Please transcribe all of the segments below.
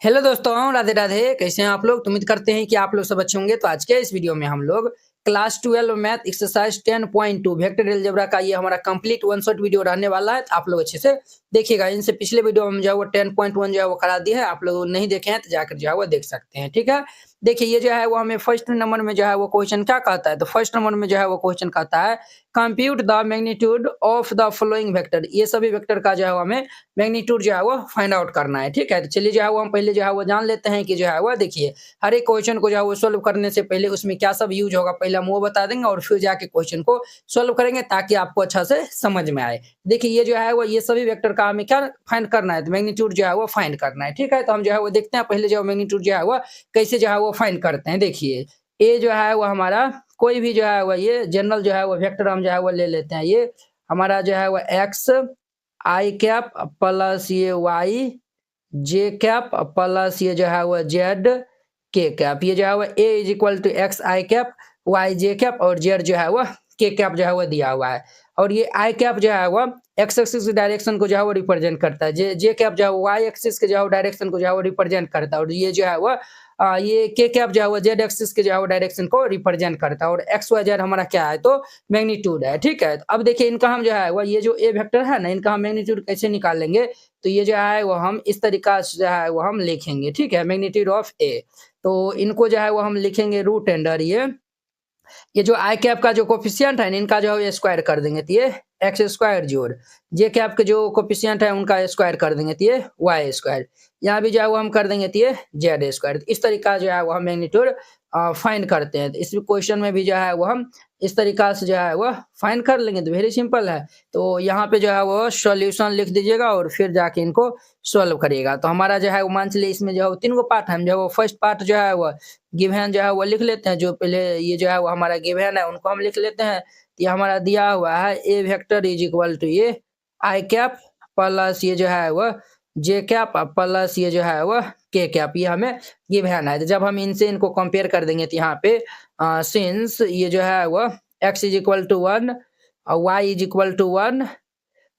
Hello दोस्तों, राधे राधे। कैसे हैं आप लोग? तो उम्मीद करते हैं कि आप लोग सब अच्छे होंगे। तो आज के इस वीडियो में हम लोग class 12 math exercise 10.2 vector algebra का ये हमारा कंप्लीट वन शॉट वीडियो रहने वाला है। तो आप लोग अच्छे से देखिएगा। इनसे पिछले वीडियो में जो है वो 10.1 जो है वो करा दिया है। आप लोग नहीं देखे हैं तो जाकर जो है वो देख सकते हैं। ठीक है, देखिए ये जो है वो हमें फर्स्ट नंबर में जो है वो क्वेश्चन क्या कहता है। तो फर्स्ट नंबर में जो है वो क्वेश्चन कहता है compute the magnitude of the following vector. ये सभी वेक्टर का जो है हमें मैग्नीट्यूड जो है वो फाइंड आउट करना है। ठीक है, तो चलिए जो है वो हम पहले जो है वो जान लेते हैं कि जो है वो देखिए हर एक क्वेश्चन को जो है वो सोल्व करने से पहले उसमें क्या सब यूज होगा पहले हम वो बता देंगे और फिर जाके क्वेश्चन को सोल्व करेंगे ताकि आपको अच्छा से समझ में आए। देखिए ये जो है वो ये सभी वेक्टर का हमें क्या फाइंड करना है, तो मैग्नीट्यूड जो है वो फाइंड करना है। ठीक है, तो हम जो है वो देखते हैं पहले जो मैग्नीट्यूड जो है वो कैसे जो है वो फाइंड करते हैं। देखिए ए जो है वो हमारा कोई भी जो है वो ये जनरल जो है वो वेक्टर हम जो है वो ले लेते हैं। ये हमारा जो है वो एक्स आई कैप प्लस ये वाई जे कैप प्लस ये जो है वो जेड के कैप। ये जो है वो A is equal to X I cap Y J cap और जेड जो है वो के कैप जो है वो दिया हुआ है। और ये आई कैप जो है वो एक्स एक्सिस की डायरेक्शन को जो है वो रिप्रेजेंट करता है। जे कैप जो है वो वाई एक्सिस के जो है डायरेक्शन को जो है वो रिप्रेजेंट करता है। और ये जो है वो ये के कैप जो है वो जेड एक्सिस के जो है वो डायरेक्शन को रिप्रेजेंट करता है। और एक्स वाई जेड हमारा क्या है, तो मैग्नीट्यूड है। ठीक है, तो अब देखिए इनका हम जो है वो ये जो ए वेक्टर है ना, इनका हम मैग्नीट्यूड कैसे निकालेंगे। तो ये जो है वो हम इस तरीका से जो है वो हम लिखेंगे। ठीक है, मैग्नीट्यूड ऑफ ए, तो इनको जो है वो हम लिखेंगे रूट अंडर ये जो आई कैप का जो कोफिशिएंट है इनका जो है स्क्वायर कर देंगे तो ये एक्स स्क्वायर जोड़ जे कैप के जो कोफिशिएंट है उनका स्क्वायर कर देंगे तो ये वाई स्क्वायर। यहाँ भी जो है वो हम कर देंगे तो ये जेड स्क्वायर। इस तरीका जो है वो हम मैग्नीट्यूड फाइंड करते हैं। तो इस क्वेश्चन में भी जो है वो हम इस तरीका से जो है वो फाइंड कर लेंगे। तो वेरी सिंपल है। तो यहाँ पे जो है वो सॉल्यूशन लिख दीजिएगा और फिर जाके इनको सॉल्व करिएगा। तो हमारा जो है वो मान चलिए इसमें जो है तीन गो पार्ट है। हम जो है वो फर्स्ट पार्ट जो है वो गिवन जो है वो लिख लेते हैं। जो पहले ये जो है वो हमारा गिवन है उनको हम लिख लेते हैं। ये हमारा दिया हुआ है A vector is equal to ये आई कैप प्लस ये जो है वो जे कैप प्लस ये जो है वो के कैप। ये हमें गिवन है। जब हम इनसे इनको कंपेयर कर देंगे तो यहाँ पे सिंस ये जो है वो x is equal to 1 Y is equal to 1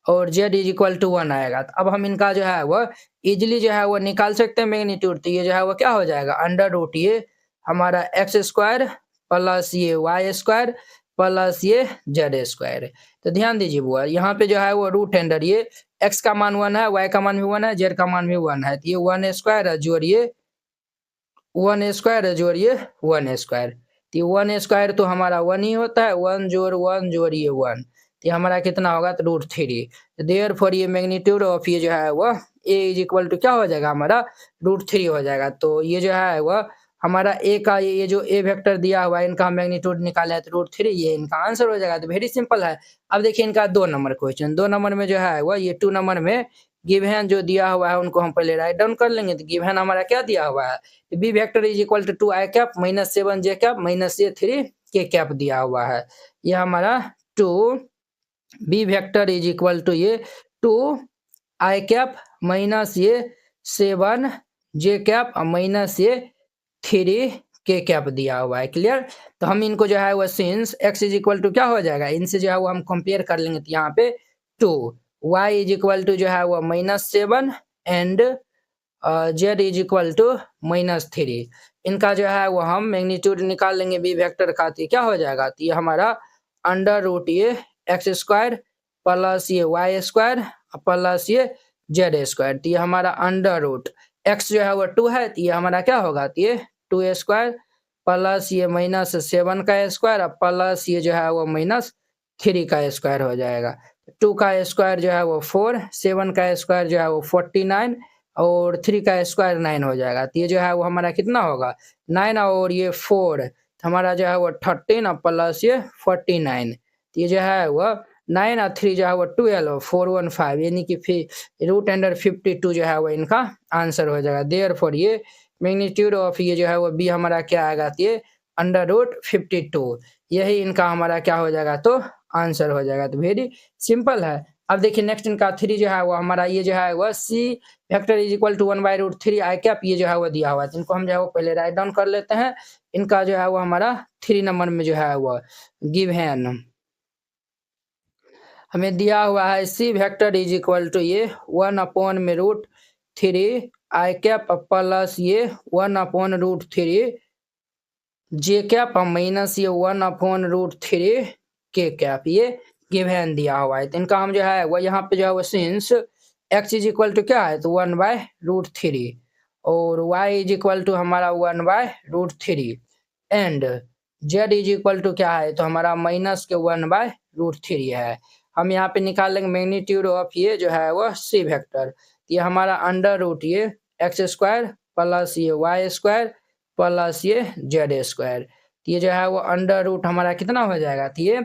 और जेड इज इक्वल टू 1 आएगा। तो अब हम इनका जो है वो इजिली जो है वो निकाल सकते हैं मैग्नीट्यूड। तो ये जो है वो क्या हो जाएगा अंडर रूट ये हमारा एक्स स्क्वायर प्लस ये वाई स्क्वायर प्लस ये जेड स्क्वायर। तो ध्यान दीजिए बुआ, यहाँ पे जो है वो रूट अंडर ये एक्स का मान 1 है, वाई का मान भी 1 है, जेड का मान भी 1 है। तो ये 1 स्क्वायर है जोड़िए 1 स्क्वायर है जोड़िए 1 स्क्वायर। तो ये 1 स्क्वायर तो हमारा 1 ही होता है। 1 जोड़ 1 जोड़िए 1 तो हमारा कितना होगा, तो रूट 3। देयरफॉर ये मैग्नीट्यूड ऑफ ये जो है वो ए इज इक्वल टू क्या हो जाएगा हमारा रूट 3 हो जाएगा। तो ये जो है वो हमारा ए का ये जो ए वेक्टर दिया हुआ है इनका मैग्नीट्यूड निकाला है तो रूट 3 ये इनका आंसर हो जाएगा। तो वेरी सिंपल है। अब देखिए इनका 2 नंबर क्वेश्चन, 2 नंबर में जो है वो ये 2 नंबर में गिवन जो दिया हुआ है उनको हम पहले राइट डाउन कर लेंगे। तो गिवन हमारा क्या दिया हुआ है, B vector is equal to 2 I cap minus 7 J cap minus ये 3 के कैप दिया हुआ है। ये हमारा 2 b vector is equal to ये 2 आई कैप माइनस ये 7 जे कैप माइनस ये 3 के कैप दिया हुआ है। क्लियर। तो हम इनको जो है वो since x is equal to क्या हो जाएगा, इनसे जो है वो हम कंपेयर कर लेंगे। तो यहाँ पे 2 वाई इज इक्वल टू जो है वो -7 and z is equal to -3। इनका जो है वो हम मैग्नीट्यूड निकाल लेंगे बी वेक्टर का। तो क्या हो जाएगा, तो ये हमारा अंडर रूट ये एक्स स्क्वायर प्लस ये वाई स्क्वायर प्लस ये जेड स्क्वायर। तो ये हमारा अंडर रूट एक्स जो है वो 2 है तो ये हमारा क्या होगा, तो ये 2 स्क्वायर प्लस ये -7 का स्क्वायर प्लस ये जो है वो -3 का स्क्वायर हो जाएगा। 2 का स्क्वायर जो है वो 4, 7 का स्क्वायर जो है वो 49 और 3 का स्क्वायर 9 हो जाएगा। तो ये जो है वो हमारा कितना होगा 9 और ये 4 हमारा जो है वो 13 और प्लस ये 49। तो ये जो है वो 9 और 3 जो है वो 12 और 415 यानी कि फिर रूट अंडर 52 जो है वो इनका आंसर हो जाएगा। देयरफॉर ये मैग्नीट्यूड ऑफ ये जो है वो बी हमारा क्या आएगा, तो ये अंडर रूट 52 यही इनका हमारा क्या हो जाएगा, तो आंसर हो जाएगा। तो वेरी सिंपल है। अब देखिए नेक्स्ट इनका 3 जो है वो हमारा ये जो है वो C vector is equal to 1/√3 I cap ये जो है वो दिया हुआ है। इनको हम जो है वो पहले राइट डाउन कर लेते हैं। इनका जो है वो हमारा 3 नंबर में जो है वो गिवन हमें दिया हुआ है सी वेक्टर इज इक्वल टू ये 1 अपॉन में √3 आई कैप प्लस ये 1/√3 जे कैप माइनस ये 1/√3 के कैप, ये गिवन दिया हुआ है। तो इनका हम जो है वो यहाँ पे जो है वो since x is equal to क्या है, तो 1/√3 और y इज इक्वल टू हमारा 1/√3 and z is equal to क्या है, तो हमारा माइनस के 1/√3 है। हम यहाँ पे निकाल लेंगे मैग्नीट्यूड ऑफ ये जो है वो c वेक्टर, ये हमारा अंडर रूट ये x² प्लस ये y² प्लस ये z², ये जो है वो अंडर रूट हमारा कितना हो जाएगा, तो ये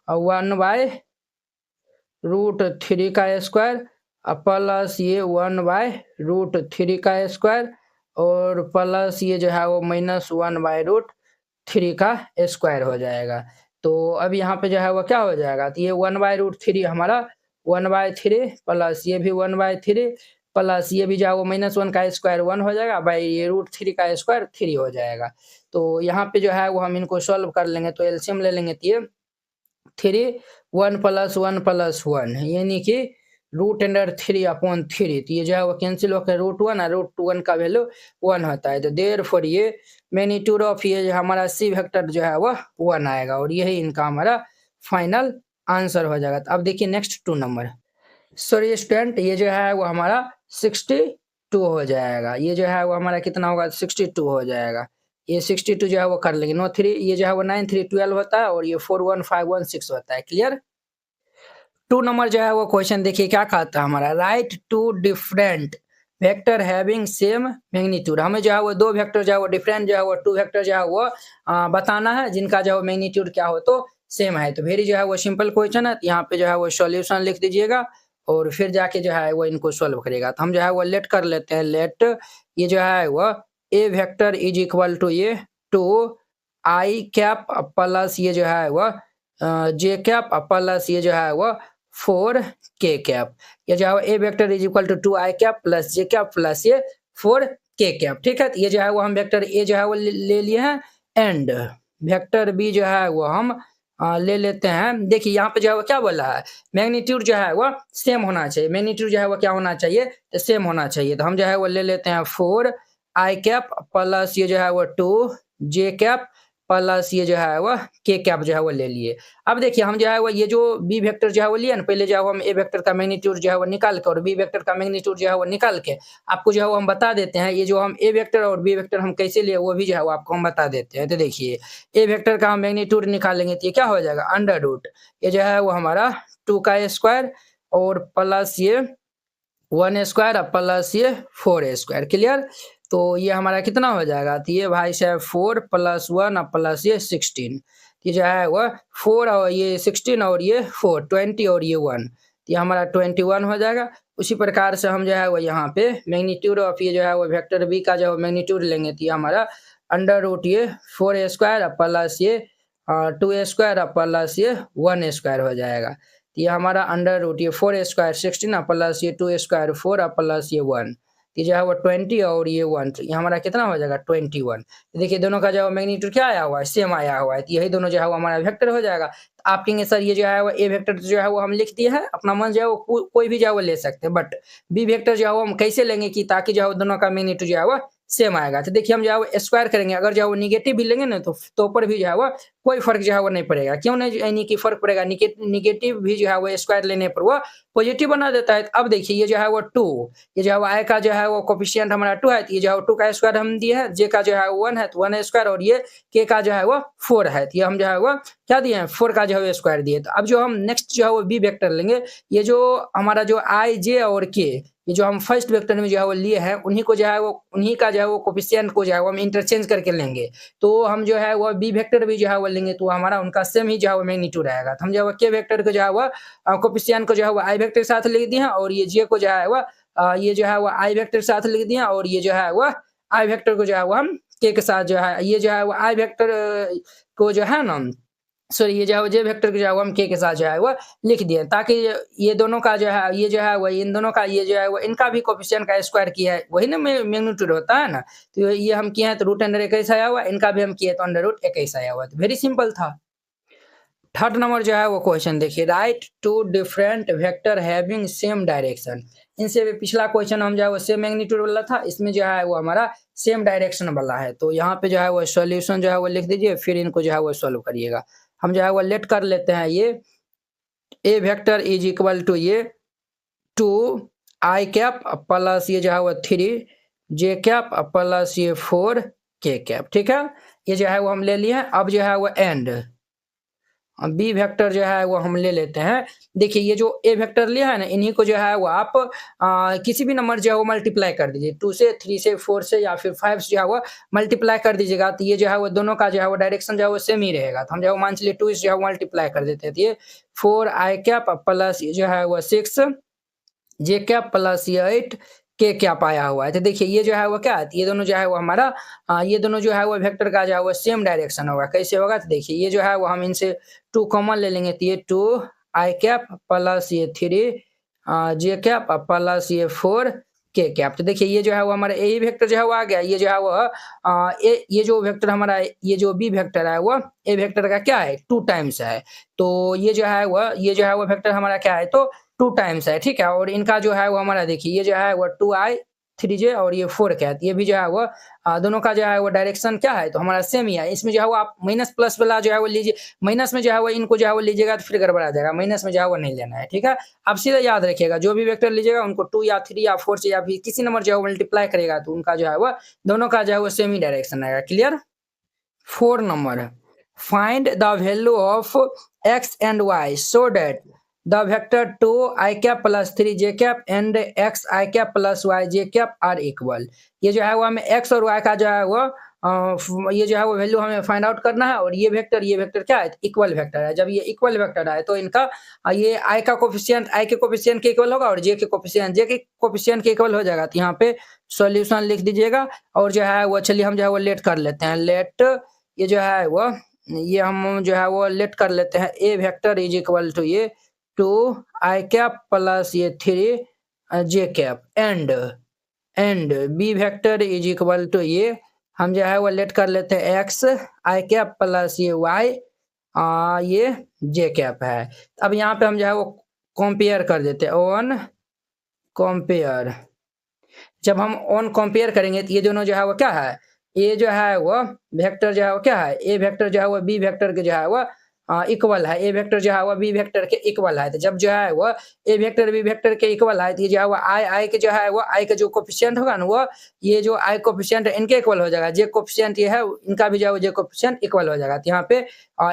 1/√3 का स्क्वायर प्लस ये 1/√3 का स्क्वायर और प्लस ये जो है वो माइनस 1/√3 का स्क्वायर हो जाएगा। तो अब यहाँ पे जो है वो क्या हो जाएगा, तो ये 1/√3 हमारा 1/3 प्लस ये भी 1/3 प्लस ये भी जो है वो -1 का स्क्वायर 1 हो जाएगा, बाई ये √3 का स्क्वायर 3 हो जाएगा। तो यहाँ पे जो है वो हम इनको सॉल्व कर लेंगे, तो एलसीएम ले लेंगे, तो ये 3 1 + 1 + 1 यानी कि √3/3, तो ये जो है वो कैंसिल होकर √1 और √1 का वैल्यू 1 होता है। तो देयरफॉर ये मैग्नीट्यूड ऑफ ये जो हमारा सी वेक्टर जो है वो 1 आएगा और यही इनका हमारा फाइनल आंसर हो जाएगा। तो अब देखिए नेक्स्ट 2 नंबर, सॉरी स्टूडेंट, ये जो है वो हमारा 62 हो जाएगा। ये जो है वो हमारा कितना होगा, 62 हो जाएगा। ये 62 जो है वो कर लेंगे, 3 ये जो है वो 9 3 12 होता है और ये 4 1 5 1 6 होता है। क्लियर। 2 नंबर जो है वो क्वेश्चन देखिए क्या कहता है हमारा, right 2 different vector having same magnitude. हमें जो है वो 2 वेक्टर जो है वो डिफरेंट जो है वो 2 वेक्टर जो है वो बताना है जिनका जो है मैग्नीट्यूड क्या हो तो सेम है। तो वेरी जो है वो सिंपल क्वेश्चन है, यहाँ पे जो है वो सॉल्यूशन लिख दीजिएगा और फिर जाके जो है वो इनको सॉल्व करेगा। तो हम जो है वो लेट कर लेते हैं, लेट ये जो है वो a vector is equal to ये 2 आई कैप प्लस ये जो है वो जे कैप प्लस ये जो है वो 4 के कैप, ये जो है A vector is equal to 2 I cap plus J cap plus ये 4 के कैप। ठीक है, ये जो है वो हम वेक्टर ए जो है वो ले लिए हैं एंड वेक्टर बी जो है वो हम ले लेते हैं। देखिए यहाँ पे जो है वो क्या बोला है, मैग्नीट्यूड जो है वो सेम होना चाहिए, मैग्नीट्यूड जो है वो क्या होना चाहिए, तो सेम होना चाहिए। तो हम जो है वो ले लेते हैं 4 आई कैप प्लस ये जो है वो 2 जे कैप प्लस ये जो है वो के कैप जो है वो ले लिए। अब देखिए हम जो है वो ये जो बी वेक्टर जो है वो लिया ना, पहले जो है हम ए वेक्टर का मैग्नीट्यूड जो है वो निकाल के और बी वेक्टर का मैग्नीट्यूड जो है वो निकाल के आपको जो है वो हम बता देते हैं। ये जो हम ए वेक्टर और बी वेक्टर हम कैसे लिए वो भी जो है वो आपको हम बता देते हैं। तो देखिए ए वेक्टर का हम मैग्नीट्यूड निकालेंगे तो ये क्या हो जाएगा, अंडर रूट ये जो है वो हमारा 2 का स्क्वायर और प्लस ये 1 स्क्वायर प्लस ये 4 स्क्वायर। क्लियर। तो ये हमारा कितना हो जाएगा, तो ये भाई साहब 4 + 1 प्लस ये 16, ये जो है वो 4 और ये 16 और ये 4 20 और ये 1, ये हमारा 21 हो जाएगा। उसी प्रकार से हम जो है वो यहाँ पे मैग्नीट्यूड ऑफ ये जो है वो वेक्टर बी का जो मैग्नीट्यूड लेंगे तो ये हमारा अंडर रूट ये 4 स्क्वायर प्लस ये 2 स्क्वायर प्लस ये 1 स्क्वायर हो जाएगा। ये हमारा अंडर रूट ये 4 स्क्वायर 16 प्लस ये 2 स्क्वायर 4 प्लस ये 1, ये जो है वो 20 और ये 1, ये हमारा कितना हो जाएगा 21। देखिए दोनों का जो मैग्नीट्यूड क्या आया हुआ है, सेम आया हुआ है, तो यही दोनों जो है वो हमारा वेक्टर हो जाएगा। तो आप कहेंगे सर ये जो है वो ए वेक्टर जो है वो हम लिख दिए हैं, अपना मन जो है वो कोई भी जो है वो ले सकते हैं, बट बी वेक्टर जो है वो हम कैसे लेंगे कि ताकि जो है दोनों का मैग्नीट्यूड जो है वो सेम आएगा। तो देखिए हम जो है वो स्क्वायर करेंगे, अगर जो है वो निगेटिव भी लेंगे ना तो ऊपर भी जो है वो कोई फर्क जो है वो नहीं पड़ेगा। क्यों नहीं यानी कि फर्क पड़ेगा, निगेटिव भी जो है वो स्क्वायर लेने पर वो पॉजिटिव बना देता है। अब देखिए ये जो है वो 2, ये जो है वो आई का जो है वो कोफिशिएंट हमारा 2 है, तो ये जो है 2 का स्क्वायर हम दिए है, जे का जो है 1 है तो 1 स्क्वायर और ये के का जो है वो 4 है, तो ये हम जो है वो क्या दिए हैं 4 का जो है स्क्वायर दिए। तो अब जो हम नेक्स्ट जो है वो बी वेक्टर लेंगे, ये जो हमारा जो आई जे और के ये जो हम फर्स्ट वेक्टर में जो है वो लिए हैं उन्हीं को जो है वो उन्हीं का जो है वो कोफिशिएंट को जो है वो हम इंटरचेंज करके लेंगे। तो हम जो है वो बी वेक्टर भी जो है वो लेंगे तो हमारा उनका सेम ही जो है वो मैग्नीट्यूड आएगा। तो हम जो है वो के वेक्टर को जो है वो कोफिशिएंट को जो है वो आई वेक्टर के साथ लिख दिए हैं और ये जे को जो है वो ये जो है वो आई वेक्टर के साथ लिख दिए और ये जो है वो आई वेक्टर को जो है वो हम के साथ जो है ये जो है वो आई वेक्टर को जो है ना सॉरी ये जो है जे वेक्टर को जो है वो हम के साथ जो है वो लिख दिए, ताकि ये दोनों का जो है ये जो है वो इन दोनों का ये जो है वो इनका भी कोफिशिएंट का स्क्वायर किया है, वही ना मैग्नीट्यूड होता है ना। तो ये हम किए हैं तो √21 आया हुआ, इनका भी हम किए तो √21 आया हुआ, तो वेरी सिंपल था। थर्ड नंबर जो है वो क्वेश्चन देखिए, write two different vector having same direction. इनसे भी पिछला क्वेश्चन हम जो है वो सेम मैग्नीट्यूड वाला था, इसमें जो है वो हमारा सेम डायरेक्शन वाला है। तो यहाँ पे जो है वो सॉल्यूशन जो है वो लिख दीजिए, फिर इनको जो है वो सॉल्व करिएगा। हम जो है वो लेट कर लेते हैं, ये ए वेक्टर इज इक्वल टू ये 2 आई कैप प्लस ये जो है वो 3 जे कैप प्लस ये 4 के कैप। ठीक है, ये जो है वो हम ले लिए हैं। अब जो है वो एंड बी वेक्टर जो है वो हम ले लेते हैं। देखिए ये जो ए वेक्टर लिया है ना, इन्हीं को जो है वो आप किसी भी नंबर जो है वो मल्टीप्लाई कर दीजिए, 2 से 3 से 4 से या फिर 5 से जो है वो मल्टीप्लाई कर दीजिएगा। तो ये जो है वो दोनों का जो है वो डायरेक्शन जो है वो सेम ही रहेगा। तो हम जो है मान चलिए 2 से जो है मल्टीप्लाई कर देते हैं, तो ये 4 आई कैप प्लस ये जो है वो 6 जे कैप प्लस ये 8 के कैप आया हुआ है। तो देखिए ये जो है वो क्या है, ये दोनों जो है वो हमारा ये दोनों जो है वो वेक्टर का जो है वो सेम डायरेक्शन होगा। कैसे होगा, तो देखिए ये जो है वो हम इनसे 2 कॉमन ले लेंगे, तो ये 2 आई कैप प्लस ये 3 जे कैप प्लस ये 4 के कैप। तो देखिए ये जो है वो हमारा ए वेक्टर जो है वो आ गया। ये जो है वो ये जो वेक्टर हमारा ये जो बी वेक्टर है वो ए वेक्टर का क्या है, 2 टाइम्स है। तो ये जो है वो वेक्टर हमारा क्या है, तो 2 टाइम्स है। ठीक है, और इनका जो है वो हमारा देखिए ये जो है वो 2i 3j और ये 4 कैप, ये भी जो है वो दोनों का जो है वो डायरेक्शन क्या है, तो हमारा सेम ही है। इसमें जो है वो आप माइनस प्लस वाला जो है वो लीजिए, माइनस में जो है वो इनको जो है वो लीजिएगा तो फिर गड़बड़ा जाएगा, माइनस में जो है वो नहीं लेना है। ठीक है, आप सीधा याद रखिएगा, जो भी वेक्टर लीजिएगा उनको 2 या 3 या 4 से या फिर किसी नंबर जो है वो मल्टीप्लाई करेगा तो उनका जो है वो दोनों का जो है वो सेम ही डायरेक्शन आएगा। Clear. 4 number, find the value of x and y so that the vector 2 I cap plus 3 j cap and x I cap plus y j cap are equal। ये जो है वो हमें x और y का जो है वो ये जो है वो वैल्यू हमें फाइंड आउट करना है। और ये वेक्टर क्या है, इक्वल वेक्टर है। जब ये इक्वल वेक्टर है तो इनका ये i का कोफिशिएंट i के कोफिशिएंट के इक्वल होगा और j के कोफिशिएंट के इक्वल हो जाएगा। तो यहाँ पे सॉल्यूशन लिख दीजिएगा। और जो है वो चलिए हम जो है वो लेट कर लेते हैं, लेट ये जो है वो ये हम जो है वो लेट कर लेते हैं, A vector is equal to ये 2 आई कैप प्लस ये 3 जे cap and B vector is equal to ये हम जो है वो लेट कर लेते हैं एक्स आई कैप प्लस ये वाई ये जे कैप है। अब यहाँ पे हम जो है वो कंपेयर कर देते हैं, ऑन कंपेयर। जब हम ऑन कंपेयर करेंगे तो ये दोनों जो है वो क्या है, ये जो है वो वेक्टर जो है वो क्या है, ए वेक्टर जो है वो बी वेक्टर के जो है वो इक्वल है। ए वेक्टर जो है वो बी वेक्टर के इक्वल है। तो जब जो है वो ए वेक्टर बी वेक्टर के इक्वल है तो ये जो है वो आई के जो है वो आई का जो कोफिशिएंट होगा ना, वो ये जो आई कोफिशिएंट है इनके इक्वल हो जाएगा। जे कोफिशिएंट ये है इनका भी जो है वो जे कोफिशिएंट इक्वल हो जाएगा। तो यहाँ पे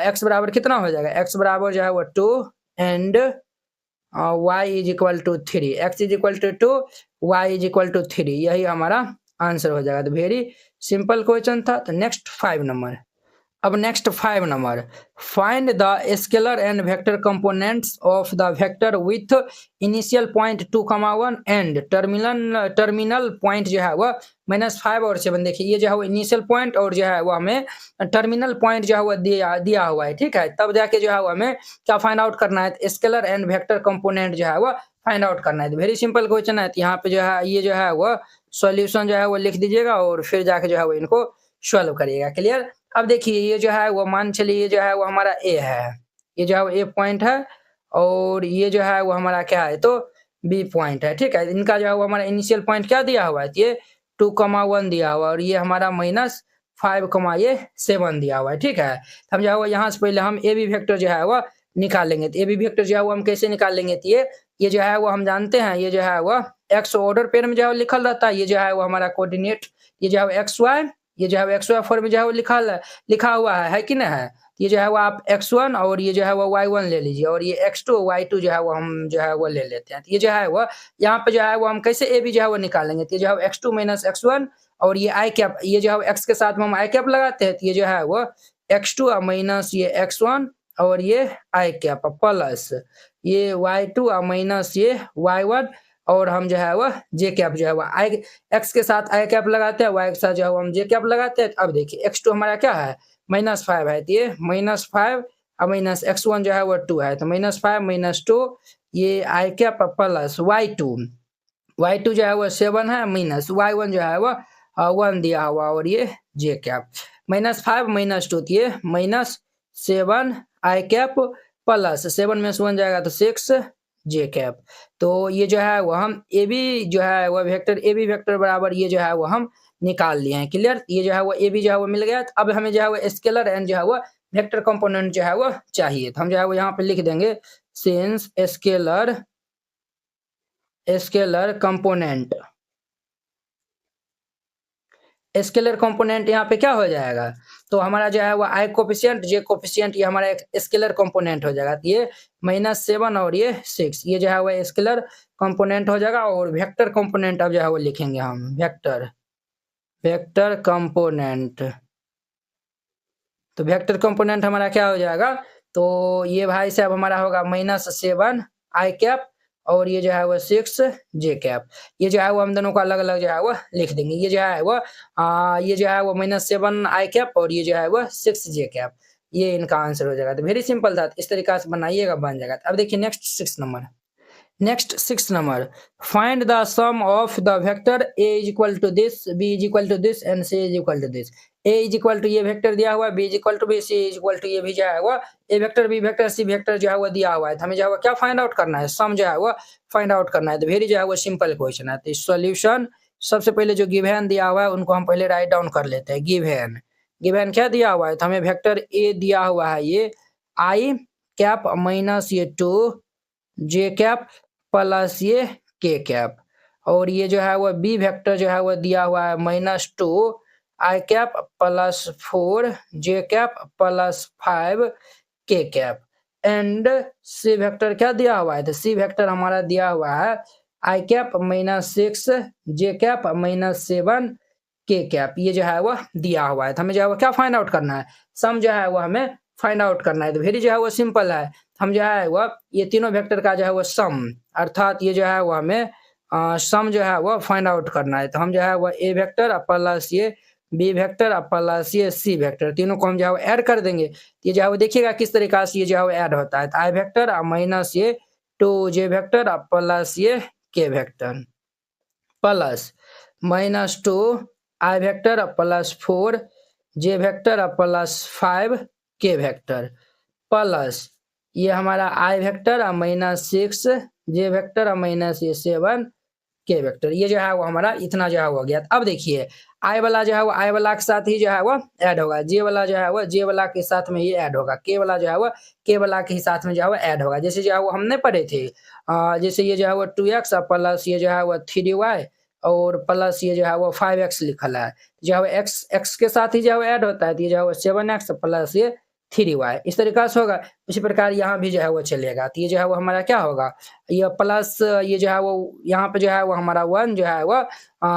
एक्स बराबर कितना हो जाएगा, एक्स बराबर जो है वो 2 and y is equal to 3, x is equal to 2, y is equal to 3, यही हमारा आंसर हो जाएगा। तो वेरी सिंपल क्वेश्चन था। तो नेक्स्ट 5 नंबर, अब next 5 number, find the scalar and vector components of the vector with initial point 2,1 and terminal point जो है वो -5 और 7। देखिए ये जो है वो इनिशियल पॉइंट और जो है वो हमें टर्मिनल पॉइंट जो है वो दिया हुआ है। ठीक है, तब जाके जो है वो हमें क्या फाइंड आउट करना है, स्केलर एंड वेक्टर कंपोनेंट जो है वो फाइंड आउट करना है। वेरी सिंपल क्वेश्चन है। तो यहाँ पे जो है ये जो है वो सॉल्यूशन जो है वो लिख दीजिएगा और फिर जाके जो है वो इनको सॉल्व करिएगा। क्लियर। अब देखिए ये जो है वो मान चलिए ये जो है वो हमारा ए है, ये जो है वो ए पॉइंट है और ये जो है वो हमारा क्या है, तो बी पॉइंट है। ठीक है, इनका जो है वो हमारा इनिशियल पॉइंट क्या दिया हुआ है, ये 2,1 दिया हुआ और ये हमारा -5,7 दिया हुआ है। ठीक है, हम जो है वो यहाँ से पहले हम ए बी वेक्टर जो है वो निकालेंगे। तो ए बी वेक्टर जो है वो हम कैसे निकालेंगे, तो ये जो है वो हम जानते हैं, ये जो है वो एक्स ऑर्डर पेयर में जो है लिखल रहता है। ये जो है वो हमारा कोऑर्डिनेट, ये जो है एक्स वाई, ये जो है एक्स वाई फॉर्म में जो है वो लिखा हुआ है कि नहीं है। ये जो है वो आप x1 और ये जो है वो y1 ले लीजिए और ये x2 y2 जो है वो हम जो है वो ले लेते हैं। तो ये जो है वो यहाँ पे जो है वो हम कैसे ए बी जो है वो निकालेंगे, तो ये जो है x2 - x1 और ये आई कैप, ये जो है x के साथ में हम आई कैप लगाते हैं। तो ये जो है वो x2 माइनस ये x1 और ये आई कैप प्लस ये y2 माइनस ये y1 और हम जो है वो जे कैप जो है वो आई एक्स के साथ आई कैप लगाते हैं, वाई के साथ जो है वो हम जे कैप लगाते हैं। अब देखिए x2 हमारा क्या है, -5 है, तो ये -5 और माइनस x1 जो है वो 2 है, तो -5 - 2 ये आई कैप प्लस y2 जो है वो 7 है माइनस y1 जो है वो 1 दिया हुआ और ये जे कैप -5 - 2, ये 7 आई कैप प्लस 7 में से 1 जाएगा तो 6 जे कैप। तो ये जो है वो हम ए बी जो है वह वेक्टर ए बी वेक्टर बराबर ये जो है वो हम निकाल लिए हैं। क्लियर, ये जो है वो ए बी जो है वो मिल गया। तो अब हमें जो है वो स्केलर एंड जो है वो वेक्टर कंपोनेंट जो है वो चाहिए। तो हम जो है वो यहाँ पे लिख देंगे since scalar component. Scalar component यहाँ पे क्या हो जाएगा, तो हमारा जो है वो आई कोफिशिएंट जे कोफिशिएंट ये हमारा एक स्केलर कंपोनेंट हो जाएगा। ये -7 और ये 6 ये जो है वो स्केलर कंपोनेंट हो जाएगा। और वेक्टर कंपोनेंट अब जो है वो लिखेंगे हम वेक्टर कंपोनेंट। तो वेक्टर कंपोनेंट हमारा क्या हो जाएगा, तो ये भाई साहब हमारा होगा -7 आई कैप और ये जो है वो 6 जे कैप। ये जो है वो हम दोनों को अलग अलग जो है वो लिख देंगे। ये जो है वो ये जो है वो -7 आई कैप और ये जो है वो 6 जे कैप, ये इनका आंसर हो जाएगा। तो वेरी सिंपल था, इस तरीका से बनाइएगा बन जाएगा। अब देखिए next 6 number, find the sum of the vector a is equal to this, b is equal to this and c is equal to this. a is equal to ये वेक्टर दिया हुआ है, b is equal to b, c is equal to ये भी जो है वो a vector b vector c vector जो है वो दिया हुआ है। तो हमें जो है वो क्या फाइंड आउट करना है, सम जो है वो फाइंड आउट करना है। तो वेरी जो है वो सिंपल क्वेश्चन है। तो सॉल्यूशन सबसे पहले जो गिवन दिया हुआ है उनको हम पहले राइट डाउन कर लेते हैं। गिवन क्या दिया हुआ है, तो हमें वेक्टर a दिया हुआ है ये आई कैप माइनस ये 2 जे कैप प्लस ये के कैप। और ये जो है वो बी वेक्टर जो है वो दिया हुआ है -2 आई कैप प्लस 4 जे कैप प्लस 5 के कैप। एंड सी वेक्टर क्या दिया हुआ है, तो सी वेक्टर हमारा दिया हुआ है आई कैप -6 जे कैप -7 के कैप। ये जो है वो दिया हुआ है। तो हमें जो है वो क्या फाइंड आउट करना है, सम जो है वो हमें फाइंड आउट करना है। तो वेरी जो है वो सिंपल है, हम जो है वो ये तीनों वेक्टर का जो है वो सम अर्थात ये जो है वो हमें सम जो है वो फाइंड आउट करना है। तो हम जो है वो ए वेक्टर प्लस ये बी वेक्टर प्लस ये सी वेक्टर तीनों को हम जो है वो ऐड कर देंगे। ये जो है वो देखिएगा किस तरीका से ये जो है वो ऐड होता है। तो आई वेक्टर माइनस ये 2 जे वेक्टर प्लस ये के वेक्टर प्लस -2 आई वेक्टर प्लस 4 जे वेक्टर प्लस 5 के वेक्टर प्लस ये हमारा आई वेक्टर -6 जे वेक्टर -7 के वेक्टर। ये जो है वो हमारा इतना जो है हो गया। अब देखिए आई वाला जो है वो आई वाला के साथ ही जो है वो ऐड होगा, जे वाला जो है वो जे वाला के साथ में ये ऐड होगा, के वाला जो है वो के वाला के साथ में जो है वो ऐड होगा। जैसे जो है वो हमने पढ़े थे जैसे ये जो है वो 2x प्लस ये जो है वो 3y और प्लस ये जो है वो 5x लिखल है, जो है वो x के साथ ही जो है वो ऐड होता है। तो ये जो है वो 7x प्लस ये 3y इस तरीका से होगा। उसी प्रकार यहाँ भी जो है वो चलेगा। तो ये जो है वो हमारा क्या होगा, ये प्लस ये जो है वो यहाँ पे जो है वो हमारा 1 जो है वो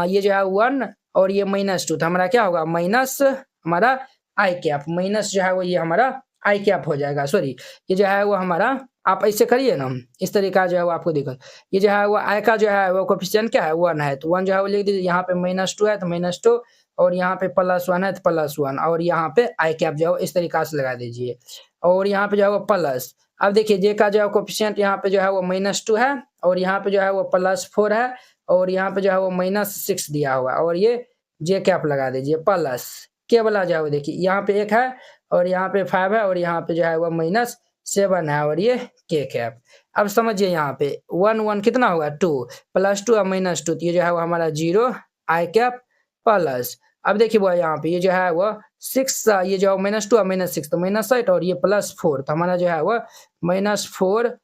ये जो है 1 और ये -2 तो हमारा क्या होगा माइनस हमारा आई कैप माइनस जो है वो ये हमारा आई कैप हो जाएगा। सॉरी ये जो है वो हमारा आप ऐसे करिए ना, इस तरीका जो है वो आपको दिखा। ये जो है वो आई का जो है वो कोफिशिएंट क्या है 1 है, तो 1 जो है वो लिख दीजिए। यहाँ पे -2 है तो -2 और यहाँ पे +1 है तो +1 और यहाँ पे आई कैप जो है इस तरीका से लगा दीजिए। और यहाँ पे जो है वो प्लस, अब देखिए जे का जो है कोफिशिएंट यहाँ पे जो है वो -2 है और यहाँ पे जो है वो +4 है और यहाँ पे जो है वो -6 दिया हुआ और ये जे कैप लगा दीजिए प्लस के वाला जो है वो देखिए यहाँ पे 1 है और यहाँ पे 5 है और यहाँ पे जो है वो -7 है और ये के कैप। अब समझिए यहाँ पे 1 1 कितना होगा 2 +2 और -2 तो ये जो है वो हमारा 0 आई कैप प्लस। अब देखिए वो यहाँ पे ये जो है वो 6 ये जो -2 और -6 तो -8 और ये +4 तो हमारा जो है वो -4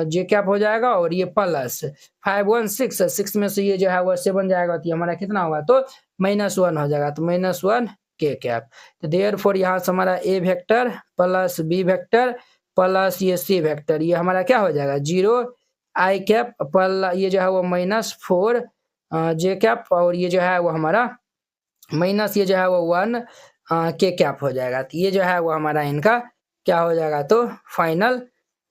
जे कैप हो जाएगा और ये प्लस 5 1 6 6 में से ये जो है वो 7 जाएगा तो ये हमारा कितना होगा तो -1 हो जाएगा तो -1 के कैप। तो देयरफॉर यहाँ से हमारा A vector plus B vector plus ये सी वेक्टर ये हमारा क्या हो जाएगा 0 आई कैप प्लस ये जो है वो -4 जे कैप और ये जो है वो हमारा माइनस ये जो है वो 1 के कैप हो जाएगा। तो ये जो है वो हमारा इनका क्या हो जाएगा तो फाइनल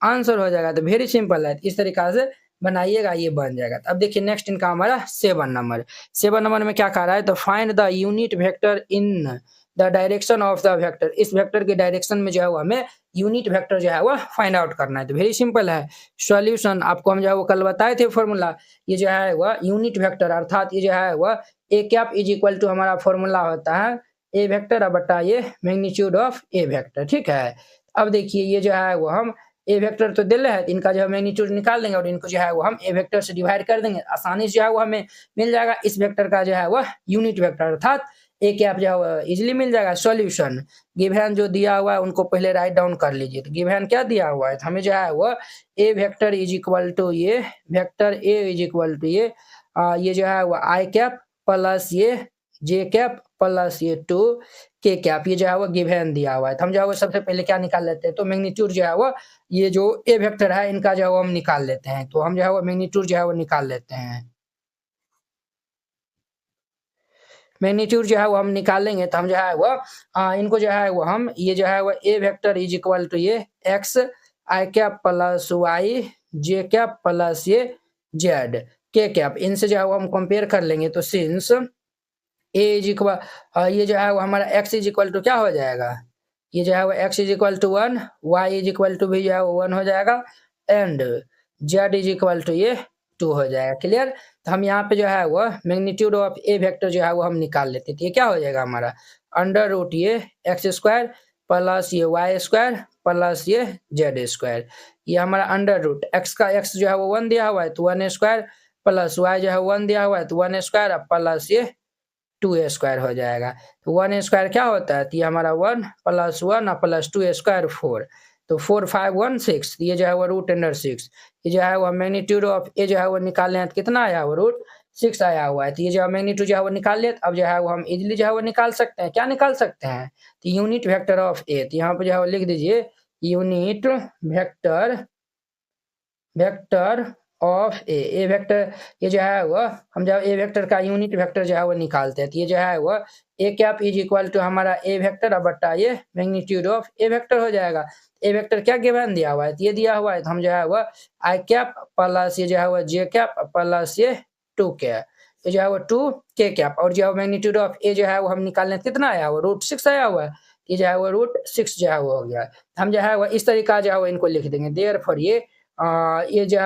आंसर हो जाएगा। तो वेरी सिंपल है, इस तरीका से बनाइएगा ये बन जाएगा। अब देखिए नेक्स्ट इनका हमारा 7 नंबर में क्या कह रहा है तो find the unit vector in the direction of the vector. इस वेक्टर के डायरेक्शन में जो है वो हमें यूनिट वेक्टर जो है वो फाइंड आउट करना है। तो वेरी सिंपल है, सॉल्यूशन आपको हम जो है वो कल बताए थे फॉर्मूला। ये जो है वो यूनिट वेक्टर अर्थात ये जो है वो A cap is equal to हमारा फॉर्मूला होता है ए वेक्टर बटा ये मैग्नीट्यूड ऑफ ए वेक्टर। ठीक है, अब देखिए ये जो है वो हम ए वेक्टर तो दिल है, इनका जो है मैग्नीट्यूड निकाल देंगे और इनको जो है वो हम ए वेक्टर से डिवाइड कर देंगे, आसानी से जो है वो हमें मिल जाएगा इस वेक्टर का जो है वह यूनिट वेक्टर, अर्थात ए कैप जो है इजिली मिल जाएगा। सॉल्यूशन गिवन जो दिया हुआ है उनको पहले राइट डाउन कर लीजिए। तो गिवन क्या दिया हुआ है, तो हमें जो है वो a vector is equal to ये vector a is equal to ये जो है वो आई कैप प्लस ये जे कैप प्लस ये 2 के कैप, ये जो है वो गिवन दिया हुआ है। तो हम जो है वो सबसे पहले क्या निकाल लेते हैं, तो मैग्नीट्यूड जो है वो ये जो ए वेक्टर है इनका जो है वो हम निकाल लेते हैं। तो हम जो है वो मैग्नीट्यूड जो है वो निकाल लेते हैं। मैग्नीट्यूड जो है वो हम निकालेंगे तो हम जो है वो इनको जो है वो हम ये जो है वो a vector is equal to ये x I cap plus Y J cap plus ये जेड के कैप, इनसे जो है वो हम कंपेयर कर लेंगे। तो सिंस ए इज इक्वल ये जो है वो हमारा एक्स इज इक्वल टू क्या हो जाएगा, ये जो है वो x is equal to 1, Y is equal to भी जो है वो 1 हो जाएगा and z is equal to ये 2 हो जाएगा। क्लियर, तो हम यहाँ पे जो है वो मैग्नीट्यूड ऑफ ए वेक्टर जो है वो हम निकाल लेते हैं। तो ये क्या हो जाएगा हमारा अंडर रूट ये एक्स स्क्वायर प्लस ये वाई स्क्वायर प्लस ये जेड स्क्वायर, ये हमारा अंडर रूट एक्स का एक्स जो है वो 1 दिया हुआ है तो 1 स्क्वायर प्लस वाई जो है 1 दिया हुआ है तो 1 स्क्वायर प्लस ये 2 स्क्वायर हो जाएगा। तो 1 स्क्वायर क्या होता है, तो ये हमारा 1 प्लस 1 प्लस 2 स्क्वायर 4, तो 4 5 1 6, ये जो है वो रूट अंडर 6, ये जो है वो मैग्नीट्यूड ऑफ ए जो है वो निकालने हैं तो कितना आया वो रूट 6 आया हुआ है। तो ये जो मैग्नीट्यूड जो है वो निकाल लिया, अब जो है वो हम इजीली जो है वो निकाल सकते हैं, क्या निकाल सकते हैं, तो यूनिट वेक्टर ऑफ ए। तो यहाँ पे जो है वो लिख दीजिए unit vector of A vector, ये जो है वो हम जब ए वेक्टर का यूनिट वेक्टर जो है वो निकालते हैं तो ये जो है वो A cap is equal to हमारा ए वेक्टर बटा ये मैग्नीट्यूड ऑफ ए वेक्टर हो जाएगा। ए वेक्टर क्या गिवन दिया हुआ है, तो ये दिया हुआ है तो हम जो है वो आई कैप प्लस ये जो है वो जे कैप प्लस ये 2 कैप, ये जो है वो 2 के कैप, और जो है मैग्नीट्यूड ऑफ ए जो है वो हम निकालने कितना आया हुआ रूट 6 आया हुआ है, ये जो है वो रूट 6 जो है वो हो गया। हम जो है वो इस तरीका जो है वो इनको लिख देंगे। देयरफॉर ये जो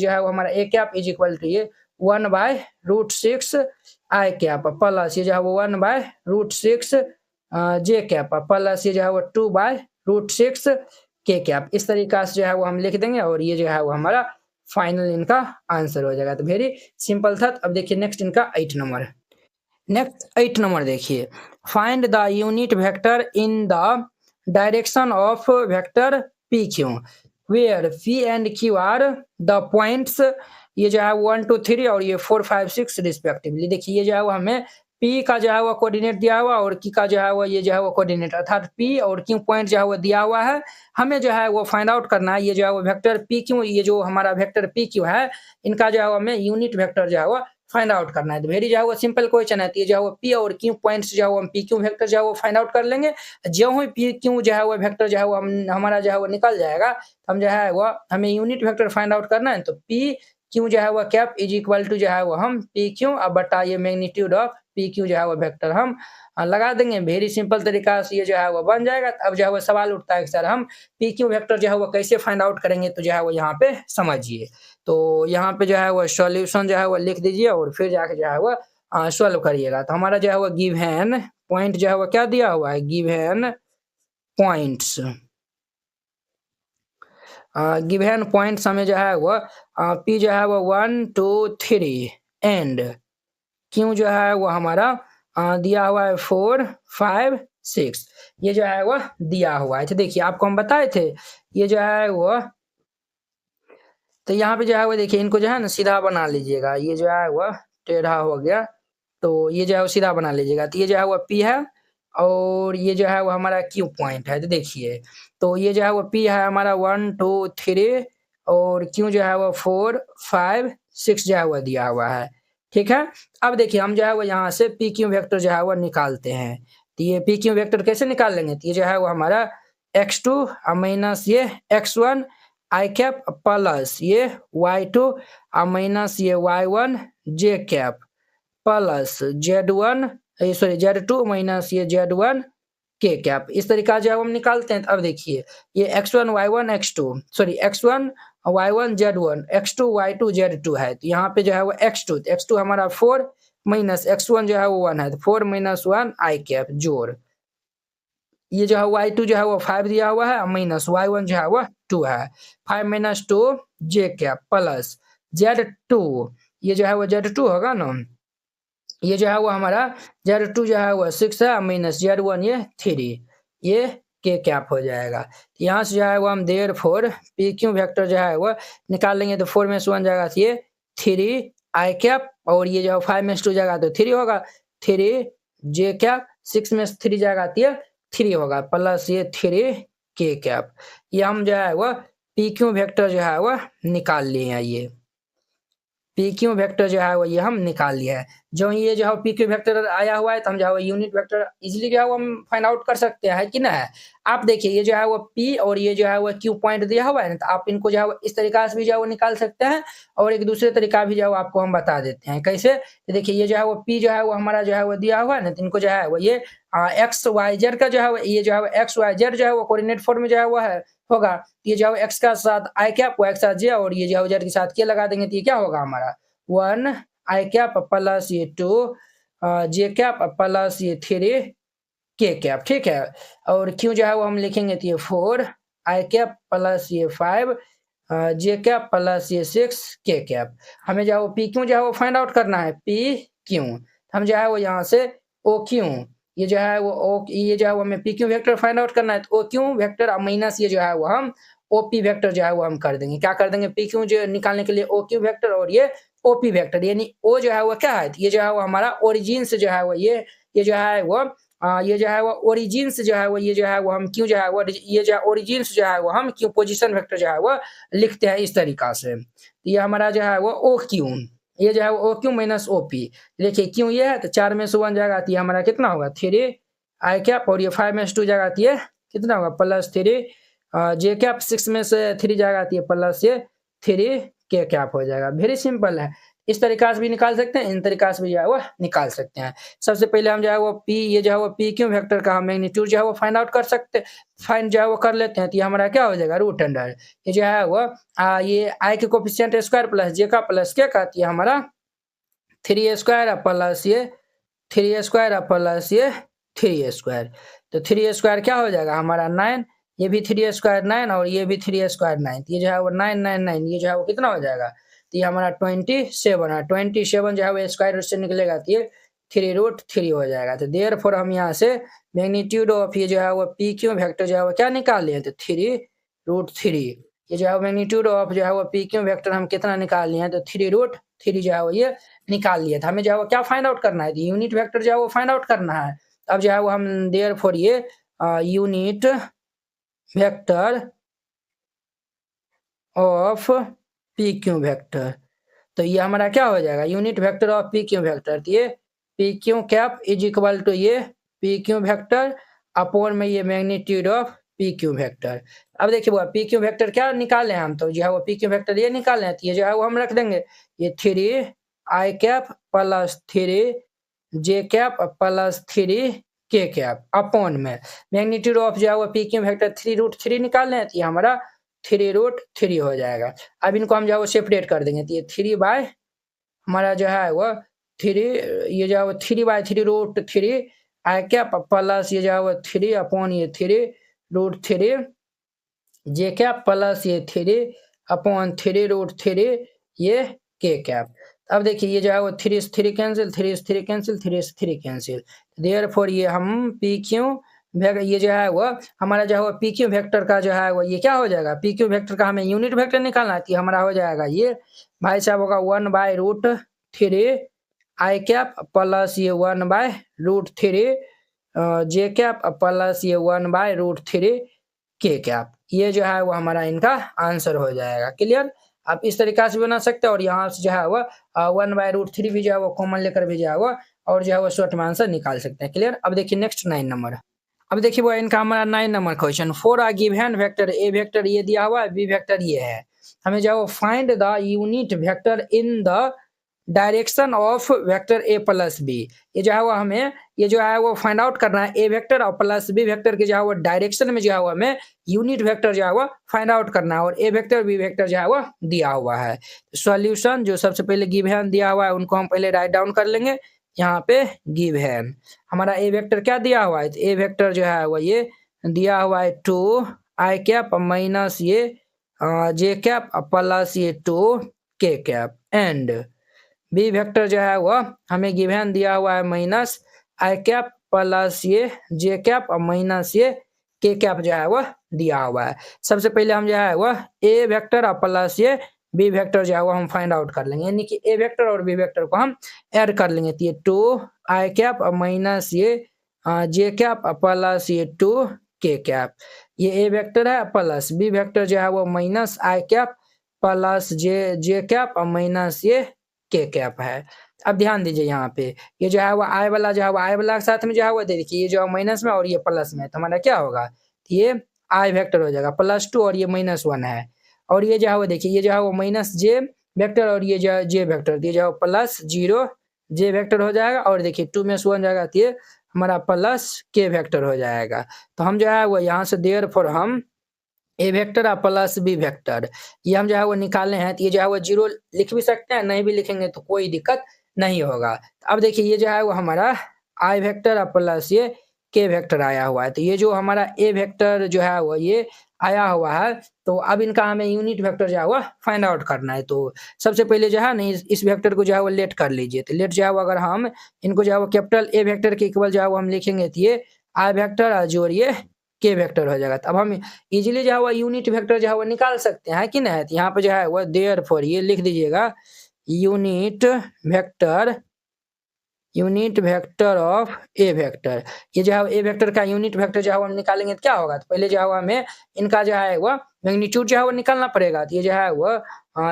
है वो हमारा a cap is equal to ये 1 by root 6 i cap plus ये जो है वो 1 by root 6 j cap plus ये जो है वो 2 बाय रूट 6 के कैप, इस तरीका से जो है वो हम लिख देंगे और ये जो है वो हमारा फाइनल इनका आंसर हो जाएगा। तो वेरी सिंपल था। अब देखिए नेक्स्ट इनका 8 नंबर, नेक्स्ट 8 नंबर देखिए, find the unit vector in the direction of vector p q where p and q are the points, ये जो है 1 2 3 और ये 4 5 6 रिस्पेक्टिवली। देखिए ये जो है वो हमें पी का जो है वो कोऑर्डिनेट दिया हुआ और क्यू का जो है वो ये जो है वो कोऑर्डिनेट, अर्थात पी और क्यू पॉइंट जो है वो दिया हुआ है, हमें जो है वो फाइंड आउट करना है ये जो है वो वेक्टर पी क्यू, ये जो हमारा वेक्टर पी क्यू है इनका जो है हमें यूनिट वेक्टर जो है वो फाइंड आउट करना है। तो वेरी जो है वो सिंपल क्वेश्चन है, तो ये जो है वो पी और क्यू पॉइंट्स जो है वो हम पी क्यू वेक्टर जो है वो फाइंड आउट कर लेंगे। जो ही पी क्यू जो है वो वेक्टर जो है वो हमारा जो है वो निकल जाएगा, हम जो है वो हमें यूनिट वेक्टर फाइंड आउट करना है। तो पी क्यू जो है वो कैप इज इक्वल टू जो है वो हम पी क्यू अब बटा ये मैग्नीट्यूड ऑफ पी क्यू जो है वो वेक्टर हम लगा देंगे। वेरी सिंपल तरीका से ये जो है वो बन जाएगा। अब जो है वो सवाल उठता है कि सर हम पी क्यू वेक्टर जो है वो कैसे फाइंड आउट करेंगे, तो जो है वो यहाँ पे समझिए। तो यहाँ पे जो है वो सॉल्यूशन जो है वो लिख दीजिए और फिर जाके जो है वो सॉल्व करिएगा। तो हमारा जो है वो गिवन पॉइंट जो है वो क्या दिया हुआ है, गिवन पॉइंट्स गिवन पॉइंट्स हमें जो है वो पी जो है वो 1 2 3 एंड क्यू जो है वो हमारा दिया हुआ है 4 5 6, ये जो है वो दिया हुआ है। तो देखिए आपको हम बताए थे ये जो है वो, तो यहाँ पे जो है वो देखिए इनको जो है ना सीधा बना लीजिएगा, ये जो है वो टेढ़ा हो गया तो ये जो है वो सीधा बना लीजिएगा। तो ये जो है वो पी है और ये जो है वो हमारा क्यू पॉइंट है। तो देखिए तो ये जो है वो पी है हमारा 1 2 3 और क्यू जो है वो 4 5 6 जो है वो दिया हुआ है। ठीक है, अब देखिए हम जो है वो यहाँ से पी क्यू वेक्टर जो है वो निकालते हैं। तो ये पी क्यू वेक्टर कैसे निकाल लेंगे, तो ये जो है वो हमारा x2 माइनस ये x1 आई कैप प्लस ये y2 माइनस ये y1 J cap plus z1 sorry z2 minus ये z1 के कैप, इस तरीका जो है हम निकालते हैं। अब देखिए ये x1 y1 x2 sorry x1 y1 z1 x2 y2 z2 है। तो यहाँ पे जो है वो x2 हमारा 4 माइनस x1 जो है वो 1 है, तो 4 माइनस 1 आई कैप जोड़, ये जो है y2 जो है वो 5 दिया हुआ है, माइनस y1 जो है वो 2 है, 5 माइनस 2 जे कैप प्लस z2, ये जो है वो z2 होगा ना, ये जो है वो हमारा z2 जो है वो 6 है, माइनस z1 ये 3, ये के कैप हो जाएगा। यहाँ से जो है वो हम देर फोर पी क्यू वेक्टर जो है वो निकाल लेंगे, तो 4 में से 1 जाएगा तो ये 3 आई कैप, और ये जो 5 में से 2 जाएगा तो 3 होगा, 3 जे कैप, 6 में से 3 जाएगा तो ये 3 होगा, प्लस ये 3 के कैप। ये हम जो है वो पी क्यू वेक्टर जो है वो निकाल लिए हैं, ये पी क्यू वेक्टर जो है वो ये हम निकाल लिया है। जो ये जो है पी क्यू वेक्टर आया हुआ है, तो हम जो है यूनिट वेक्टर इजीली जो है वो हम फाइंड आउट कर सकते हैं, कि ना है। आप देखिए ये जो है वो पी और ये जो है वो क्यू पॉइंट दिया हुआ है ना, तो आप इनको जो है वो इस तरीका से भी जो है वो निकाल सकते हैं, और एक दूसरे तरीका भी जो है वो आपको हम बता देते हैं कैसे। तो देखिए ये जो है वो पी जो है वो हमारा जो है वो दिया हुआ है ना, तो इनको जो है वो ये एक्स वाई जेड का जो है ये जो है एक्स वाई जेड जो है वो कोऑर्डिनेट फॉर्म में जो है वो है होगा, ये जो है एक्स का साथ आई कैप, वो एक्स साथ जे, और ये जो है जेड के साथ के लगा देंगे, तो ये क्या होगा हमारा 1 आई कैप प्लस ये 2 जे कैप प्लस ये 3 के कैप, ठीक है। और क्यों जो है वो हम लिखेंगे तो ये 4 आई कैप प्लस ये 5 जे कैप प्लस ये 6 के कैप। हमें जो है वो पी क्यों जो है वो फाइंड आउट करना है, पी क्यों, हम जो है वो यहाँ से ओ क्यों, ये जो है वो ओ, ये जो है वो हमें P q vector find out करना है, तो ओ क्यों वेक्टर माइनस ये जो है वो हम ओपी वेक्टर जो है वो हम कर देंगे, क्या कर देंगे पी क्यू जो निकालने के लिए ओ क्यू वेक्टर और ये ओपी वेक्टर, यानी ओ जो है वो क्या है, ये जो है वो हमारा ओरिजिन से जो है वो ये जो है वो ये जो है वो ओरिजिन से जो है वो ये जो है वो हम क्यों जो है वो ये जो ओरिजिन से जो है वो हम क्यों पोजीशन वेक्टर जो है वो लिखते हैं इस तरीका से। ये हमारा जो है वो ओ क्यू, ये जो है वो ओ क्यू माइनस ओपी, देखिए क्यों ये है तो 4 में से 1 जाएगा तो ये हमारा कितना होगा 3 आई कैप, और ये 5 में से 2 जाएगा तो ये कितना होगा प्लस 3 जे कैप, 6 में से 3 जाएगा तो ये प्लस ये 3 के कैप हो जाएगा। वेरी सिंपल है, इस तरीका से भी निकाल सकते हैं, इन तरीका से भी जो है वो निकाल सकते हैं। सबसे पहले हम जो है वो पी ये जो है वो पी क्यू वेक्टर का मैग्नीट्यूड जो है वो फाइंड आउट कर सकते, फाइंड जो है वो कर लेते हैं, तो ये हमारा क्या हो जाएगा रूट अंडर ये जो है वो ये आई के कोफिशिएंट स्क्वायर प्लस जे का प्लस के का, ये हमारा 3 स्क्वायर प्लस ये 3 स्क्वायर प्लस ये 3 स्क्वायर, तो 3 स्क्वायर क्या हो जाएगा हमारा 9, ये भी 3 स्क्वायर 9 और ये भी 3 स्क्वायर 9, ये जो है वो 9 9 9, ये जो है वो कितना हो जाएगा, तो ये हमारा 27 है, 27 जो है वो स्क्वायर रूट से निकलेगा तो ये 3√3 हो जाएगा। तो देयरफॉर हम यहाँ से मैग्नीट्यूड ऑफ ये जो है वो पी क्यू वेक्टर जो है वो क्या निकाल लिए, तो 3√3, ये जो है मैग्नीट्यूड ऑफ जो है वो पी क्यू वेक्टर हम कितना निकाल लिए हैं, तो 3√3 जो है वो ये निकाल लिया था। हमें जो है वो क्या फाइंड आउट करना है, तो यूनिट वेक्टर जो है वो फाइंड आउट करना है। अब जो है वो हम देयरफॉर ये unit vector of p q vector, तो ये हमारा क्या हो जाएगा unit vector of p q vector, तो ये p q cap is equal to ये पी क्यू वेक्टर अपॉन में ये magnitude of p q vector. अब देखिए वो पी क्यू वेक्टर क्या निकाले हम, तो जो है वो पी क्यू वेक्टर ये निकाले हैं, तो ये जो है वो हम रख देंगे ये 3 आई कैप प्लस 3 जे कैप प्लस 3 के कैप अपॉन में मैग्नीट्यूड ऑफ जो है वो पी क्यू वेक्टर 3√3 निकाल लें, तो ये हमारा 3√3 हो जाएगा। अब इनको हम जो है वो सेपरेट कर देंगे, तो ये 3 हमारा जो है वो 3 ये जो है वो 3/3√3 आई कैप प्लस ये जो है वो 3 अपॉन ये 3√3 जे कैप प्लस ये 3 अपॉन 3√3 ये के कैप। अब देखिए ये जो है वो 3 से 3 कैंसिल, 3 से 3 कैंसिल, 3 से 3 कैंसिल, देयरफॉर ये हम पी क्यू ये जो है वो हमारा जो है वो पी क्यू वेक्टर का जो है वो ये क्या हो जाएगा, पी क्यू वेक्टर का हमें यूनिट वेक्टर निकालना है, तो हमारा हो जाएगा ये भाई साहब होगा 1/√3 आई कैप प्लस ये 1/√3 जे कैप प्लस ये 1/√3 के कैप, ये जो है वो हमारा इनका आंसर हो जाएगा। क्लियर, आप इस तरीका से बना सकते हैं, और यहाँ से जो है वो 1/√3 भी जो है वो कॉमन लेकर भी जो है वो और जो है वो शॉर्ट में आंसर निकाल सकते हैं। क्लियर, अब देखिए नेक्स्ट 9 नंबर, अब देखिए वो इनका हमारा 9 number question, for a given vector A vector ये दिया हुआ है, बी वेक्टर ये है, हमें जो है वो find the unit vector in the direction of vector a plus b, ये जो है वो हमें ये जो है वो फाइंड आउट करना है ए वेक्टर और प्लस बी वेक्टर के जो है वो डायरेक्शन में जो है वो हमें यूनिट वेक्टर जो है वो फाइंड आउट करना है, और ए वेक्टर बी वेक्टर जो है वो दिया हुआ है। सॉल्यूशन जो सबसे पहले गिवन दिया हुआ है उनको हम पहले राइट डाउन कर लेंगे, यहाँ पे गिवन हमारा ए वेक्टर क्या दिया हुआ है, ए वेक्टर जो है वो ये दिया हुआ है 2 आई कैप माइनस ये जे कैप प्लस ये 2 के कैप एंड बी वेक्टर जो है वह हमें गिवन दिया हुआ है माइनस आई कैप प्लस ये जे कैप और माइनस ये के कैप जो है वह दिया हुआ है। सबसे पहले हम जो है वह ए वेक्टर और प्लस ये बी वेक्टर जो है वो हम फाइंड आउट कर लेंगे, यानी कि ए वेक्टर और बी वेक्टर को हम ऐड कर लेंगे। तो ये 2 आई कैप और माइनस ये जे कैप प्लस ये 2 के कैप, ये ए वेक्टर है प्लस बी वेक्टर जो है वो माइनस आई कैप प्लस जे कैप और माइनस ये के कैप है। अब ध्यान दीजिए यहाँ पे ये जो है वो आई वाला जो है वो आई वाला के साथ में जो है वो देखिए ये जो है माइनस में और ये प्लस में, तो हमारा क्या होगा, ये आई वेक्टर हो जाएगा +2 और ये -1 है, और ये जो है वो देखिए ये जो है वो माइनस जे वेक्टर और ये जो जे वेक्टर, ये जो है +0 जे वेक्टर हो जाएगा और देखिए 2 में से 1 जाएगा तो ये हमारा प्लस के वेक्टर हो जाएगा। तो हम जो है वो यहाँ से देयरफॉर हम ए वेक्टर और प्लस बी वेक्टर ये हम जो है वो निकालने हैं, तो ये जो है वो 0 लिख भी सकते हैं, नहीं भी लिखेंगे तो कोई दिक्कत नहीं होगा। अब देखिए ये जो है वो हमारा आई वेक्टर और प्लस ये के वेक्टर आया हुआ है, तो ये जो हमारा ए वेक्टर जो है वो ये आया हुआ है, तो अब इनका हमें यूनिट वेक्टर जो है वो फाइंड आउट करना है। तो सबसे पहले जो है ना इस वेक्टर को जो है वो लेट कर लीजिए, तो लेट जो है वो अगर हम इनको जो है वो कैपिटल ए वेक्टर के इक्वल जो है वो हम लिखेंगे तो ये आई वेक्टर और जोड़िए के वेक्टर हो जाएगा। तो अब हम इजीली जो है वो यूनिट वेक्टर जो है वो निकाल सकते हैं कि नहीं, तो यहाँ पे जो है वो देयरफॉर ये लिख दीजिएगा unit vector of A vector, ये जो है ए वेक्टर का यूनिट वेक्टर जो है वो हम निकालेंगे तो क्या होगा, तो पहले जो है हमें इनका जो है वो मैग्नीट्यूड जो है वो निकालना पड़ेगा। तो ये जो है वो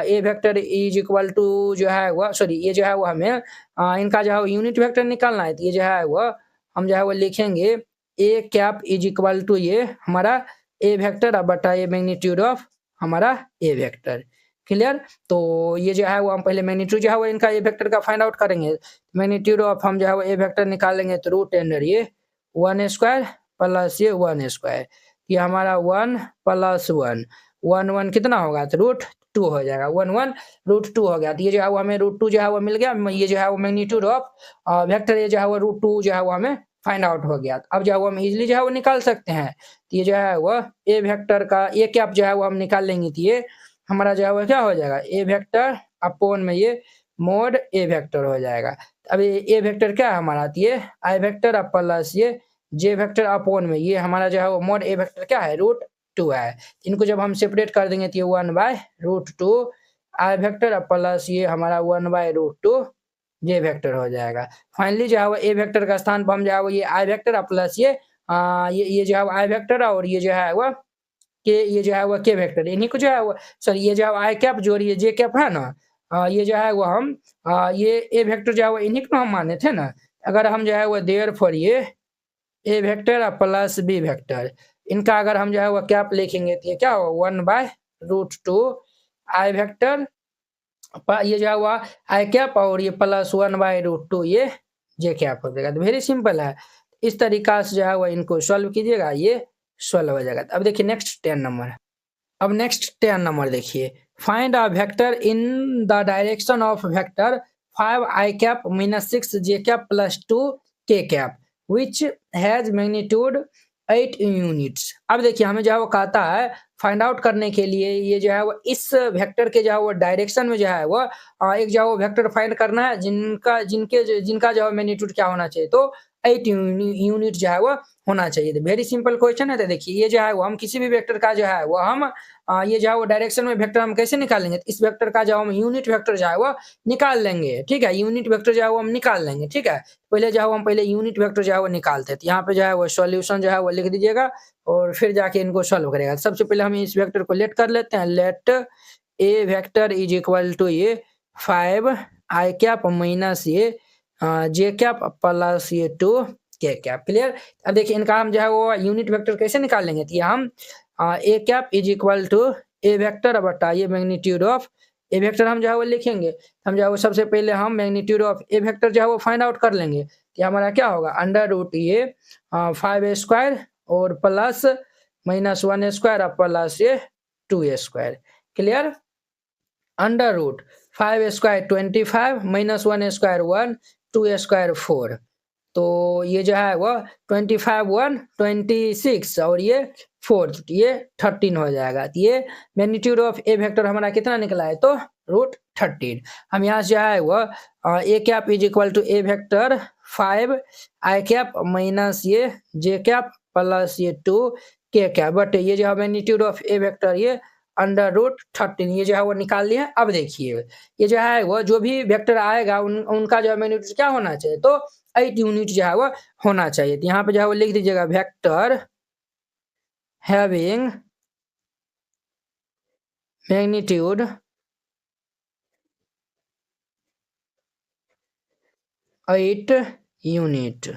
a vector is equal to जो है वो सॉरी ये जो है वो हमें इनका जो है यूनिट वेक्टर निकालना है, तो ये जो है वो हम जो है वो लिखेंगे ए कैप इज इक्वल टू ये हमारा ए वेक्टर बटा ये मैग्नीट्यूड ऑफ हमारा ए वेक्टर। क्लियर, तो ये जो है वो हम पहले मैग्नीट्यूड जो है वो इनका ए वेक्टर का फाइंड आउट करेंगे। मैग्नीट्यूड ऑफ हम जो है वो ए वेक्टर निकालेंगे तो रूट अंडर ये 1 स्क्वायर प्लस ये 1 स्क्वायर, ये हमारा 1 + 1 1 1 कितना होगा, तो √2 हो जाएगा, 1 1 √2 हो गया। तो ये जो है वो हमें √2 जो है वो मिल गया, ये जो है वो मैग्नीट्यूड ऑफ वेक्टर ये जो है वो √2 जो है वो हमें फाइंड आउट हो गया। अब जो है वो हम इजीली जो है वो निकाल सकते हैं, तो ये जो है वो ए वेक्टर का ए कैप जो है वो हम निकाल लेंगे, तो ये हमारा जो है वो क्या हो जाएगा, ए वेक्टर अपॉन में ये मोड ए वेक्टर हो जाएगा। अब ये ए वेक्टर क्या है हमारा, तो ये आई वेक्टर प्लस ये जे वेक्टर अपॉन में ये हमारा जो है वो मोड ए वेक्टर क्या है, √2 है। इनको जब हम सेपरेट कर देंगे तो ये 1/√2 आई वेक्टर प्लस ये हमारा 1/√2 जे वेक्टर हो जाएगा। फाइनली जो है वो ए वेक्टर का स्थान पर हम जो है वो ये आई वेक्टर प्लस ये जो है आई वेक्टर और ये जो है वो के ये जो है वो के वेक्टर इन्हीं को जो है वो सॉरी ये जो है आई कैप जो ये जे कैप है ना, ये जो है वो हम ये ए वेक्टर जो है वो इन्हीं को हम माने थे ना। अगर हम जो है वो देयरफॉर ये ए वेक्टर प्लस बी वेक्टर इनका अगर हम जो है वो कैप लिखेंगे तो ये क्या होगा 1/√2 आई वेक्टर ये जो है वो आई कैप और ये प्लस 1/√2 ये जे कैप हो जाएगा। तो वेरी सिंपल है, इस तरीका से जो है वो इनको सॉल्व कीजिएगा, ये सॉल्व हो जाएगा। अब देखिए नेक्स्ट 10 नंबर, अब नेक्स्ट 10 नंबर देखिए, find a vector in the direction of vector 5 I cap -6 j cap +2 के cap which has magnitude 8 units. अब देखिए हमें जो है वो कहता है फाइंड आउट करने के लिए ये जो है वो इस वेक्टर के जो है वो डायरेक्शन में जो है वो एक जो है वो वेक्टर फाइंड करना है जिनका जो है मैग्नीट्यूड क्या होना चाहिए, तो 8 यूनिट जो है वो होना चाहिए। तो वेरी सिंपल क्वेश्चन है। तो देखिए ये जो है वो हम किसी भी वेक्टर का जो है वो हम ये जो है वो डायरेक्शन में वेक्टर हम कैसे निकालेंगे, तो इस वेक्टर का जो हम यूनिट वेक्टर जो है वो निकाल लेंगे, ठीक है, यूनिट वेक्टर जो है वो हम निकाल लेंगे, ठीक है। पहले जो है हम पहले यूनिट वेक्टर जो है वो निकालते हैं, तो यहाँ पे जो है वो सॉल्यूशन जो है वो लिख दीजिएगा और फिर जाके इनको सॉल्व करेगा। सबसे पहले हम इस वेक्टर को लेट कर लेते हैं, let a vector is equal to ये 5 आई कैप माइनस ये जे कैप प्लस ये 2 के कैप। क्लियर। अब देखिए इनका हम जो है वो यूनिट वेक्टर कैसे निकाल लेंगे, तो हम A cap is equal to A vector बटा ये मैग्नीट्यूड ऑफ ए वेक्टर हम जो है वो लिखेंगे। हम जो है वो सबसे पहले हम मैग्नीट्यूड ऑफ ए वेक्टर जो है वो फाइंड आउट कर लेंगे, कि हमारा क्या होगा √ ये 5 स्क्वायर और प्लस -1 स्क्वायर प्लस ये 2 square. Clear. √ 5 square 25 -1 square 1 2 square 4, तो ये जो है वो 25 1 26 और ये 4, ये 13 हो जाएगा। तो ये मैग्नीट्यूड ऑफ ए वेक्टर हमारा कितना निकला है, तो √13। हम यहाँ से जो है वो A cap is equal to A vector 5 I cap minus ये जे कैप प्लस ये 2 के कैप, बट ये जो है मैग्नीट्यूड ऑफ ए वेक्टर ये √13 ये जो है वो निकाल लिया। अब देखिए ये जो है वो जो भी वेक्टर आएगा उनका जो है मैग्नीट्यूड क्या होना चाहिए, तो 8 यूनिट जो है वो होना चाहिए। तो यहाँ पे जो है वो लिख दीजिएगा वेक्टर हैविंग मैग्नीट्यूड 8 यूनिट।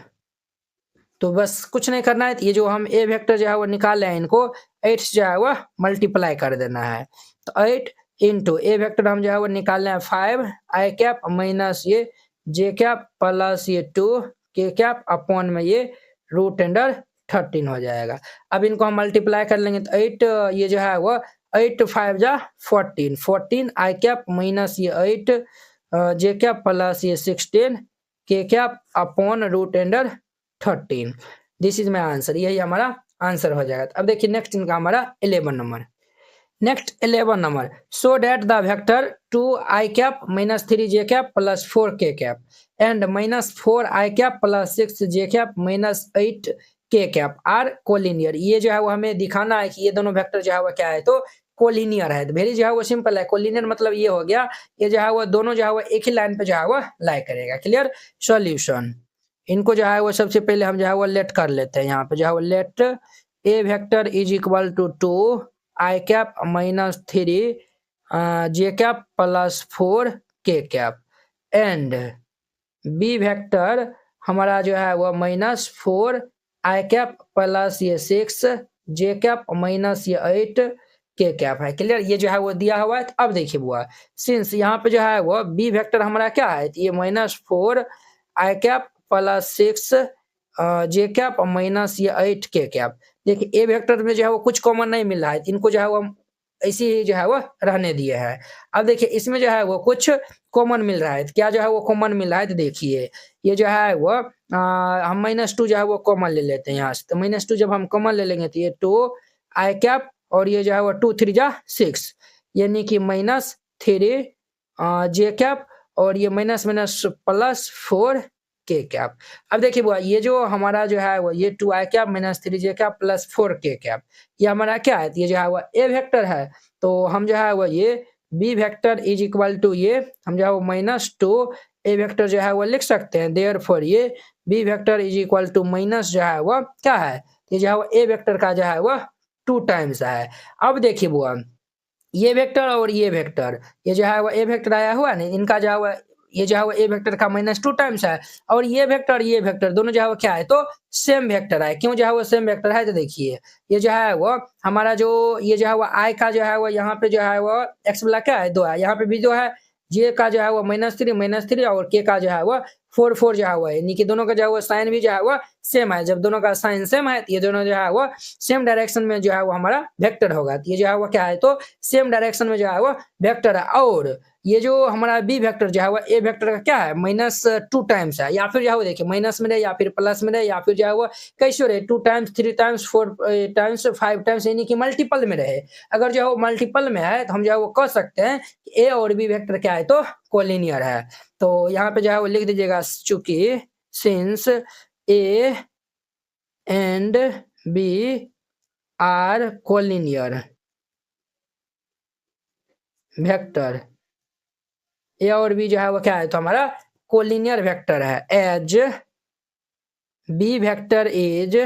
तो बस कुछ नहीं करना है, ये जो हम ए वेक्टर जो है वो निकाल रहे हैं इनको 8 से जो है वो मल्टीप्लाई कर देना है। तो 8 इंटू ए वेक्टर हम जो है वो निकाल रहे हैं 5 आई कैप माइनस ये जे कैप प्लस ये 2 के कैप अपॉन में ये √13 हो जाएगा। अब इनको हम मल्टीप्लाई कर लेंगे तो 8 ये जो है वो 8 5 जा 14 14 आई कैप माइनस ये 8 जे कैप प्लस ये 16 के cap upon √13। This is my answer, यही हमारा आंसर हो जाएगा। अब देखिए नेक्स्ट इनका हमारा 11 number. Next 11 number, so that the vector 2 I cap minus 3 J cap plus 4 k cap and minus 4 i cap plus 6 j cap minus 8 k cap are collinear. ये जो है वो हमें दिखाना है कि ये दोनों वेक्टर जो है वो क्या है, तो कोलिनियर है। तो वेरी जो है वो सिंपल है, कोलिनियर मतलब ये हो गया ये जो है वो दोनों जो है वो एक ही लाइन पे जो है वो लाई करेगा। क्लियर। सॉल्यूशन, इनको जो है वो सबसे पहले हम जो है वो लेट कर लेते हैं। यहाँ पे जो है वो let a vector is equal to 2 I cap minus 3 J cap plus 4 k cap and B vector हमारा जो है वो माइनस 4 आई कैप प्लस ये 6 जे कैप माइनस ये 8 के कैप है। क्लियर। ये जो है वो दिया हुआ है। तो अब देखिए बुआ, सिंस यहाँ पे जो है वो बी वेक्टर हमारा क्या है, ये -4 i cap plus 6 j cap minus ये 8 के कैप। देखिए ए वेक्टर में जो है वो कुछ कॉमन नहीं मिल रहा है, इनको जो है वो ऐसे ही जो है वो रहने दिए हैं। अब देखिए इसमें जो है वो कुछ कॉमन मिल रहा है, तो क्या जो है वो कॉमन मिल रहा है, तो देखिए ये जो है वो हम -2 जो है वो कॉमन ले लेते हैं यहाँ से। तो -2 जब हम कॉमन ले लेंगे तो ये 2 आई कैप और ये जो है वो 2 3 जा 6 यानी कि -3 जे कैप और ये minus minus plus 4 k cap. अब देखिए बुआ, ये जो हमारा जो है वो ये 2 आई कैप माइनस 3 जे कैप प्लस 4 के कैप, ये हमारा क्या है, ये जो है वो ए वेक्टर है। तो हम जो है वो ये b vector is equal to ये हम जो है वो -2 ए वेक्टर जो है वो लिख सकते हैं। देयरफॉर ये b vector is equal to minus जो है वो क्या है, ये जो है वो ए वेक्टर का जो है वो 2 टाइम्स है। अब देखिए बुआ, ये वेक्टर और ये वेक्टर, ये जो है वो ए वेक्टर आया हुआ ना, इनका जो है वो ये जो है वो ए वेक्टर का -2 टाइम्स है और ये वेक्टर दोनों जो है वो क्या है, तो सेम वेक्टर है। क्यों जो है वो सेम वेक्टर है, तो देखिए ये जो है वो हमारा जो ये जो है वो आई का जो है वो यहाँ पे जो है वो एक्स वाला क्या है 2 है, यहाँ पे भी जो है जे का जो है वो -3 और के का जो है वो 4 4 जो है वो यानी कि दोनों का जो है वो साइन भी जो है वो सेम है। जब दोनों का साइन सेम है तो ये दोनों जो है वो सेम डायरेक्शन में जो है वो हमारा वेक्टर होगा। तो ये जो है वो क्या है, तो सेम डायरेक्शन में जो है वो वेक्टर है। और ये जो हमारा बी वेक्टर जो है वो ए वेक्टर का क्या है, -2 टाइम्स है। या फिर जो है वो देखिए माइनस में रहे या फिर प्लस में रहे या फिर जो है वो कैसे रहे 2 टाइम्स 3 टाइम्स 4 टाइम्स 5 टाइम्स यानी कि मल्टीपल में रहे। अगर जो है वो मल्टीपल में है तो हम जो है वो कह सकते हैं कि ए और बी वेक्टर क्या है, तो कोलिनियर है। तो यहाँ पे जो है वो लिख दीजिएगा, चूंकि since A and B are collinear vector, A और बी जो है वो क्या है, तो हमारा कोलिनियर वेक्टर है। As B vector is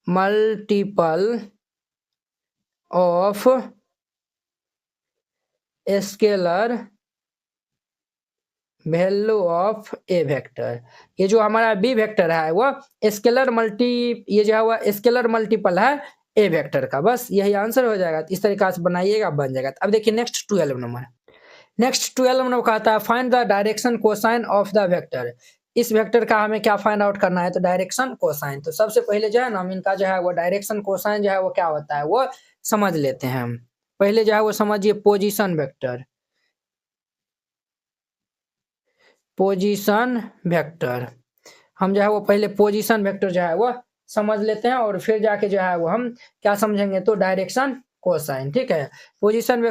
multiple of scalar value of A vector. ये जो हमारा बी वेक्टर है वो स्केलर ये जो है वो स्केलर मल्टीपल है ए वेक्टर का। बस यही आंसर हो जाएगा। इस तरीके से बनाइएगा, बन जाएगा। अब देखिए नेक्स्ट 12 नंबर। नेक्स्ट 12 नंबर कहता है find the direction cosine of the vector. इस वेक्टर का हमें क्या फाइंड आउट करना है, तो डायरेक्शन कोसाइन। तो सबसे पहले जो है ना हम इनका जो है वो डायरेक्शन कोसाइन जो है वो क्या होता है वो समझ लेते हैं हम। पहले जो है वो समझिए पोजीशन वेक्टर। Position vector. हम जो है वो पहले पोजीशन वेक्टर जो है वो समझ लेते हैं और फिर जाके जो है वो हम क्या समझेंगे तो डायरेक्शन कोसाइन। ठीक है, पोजीशन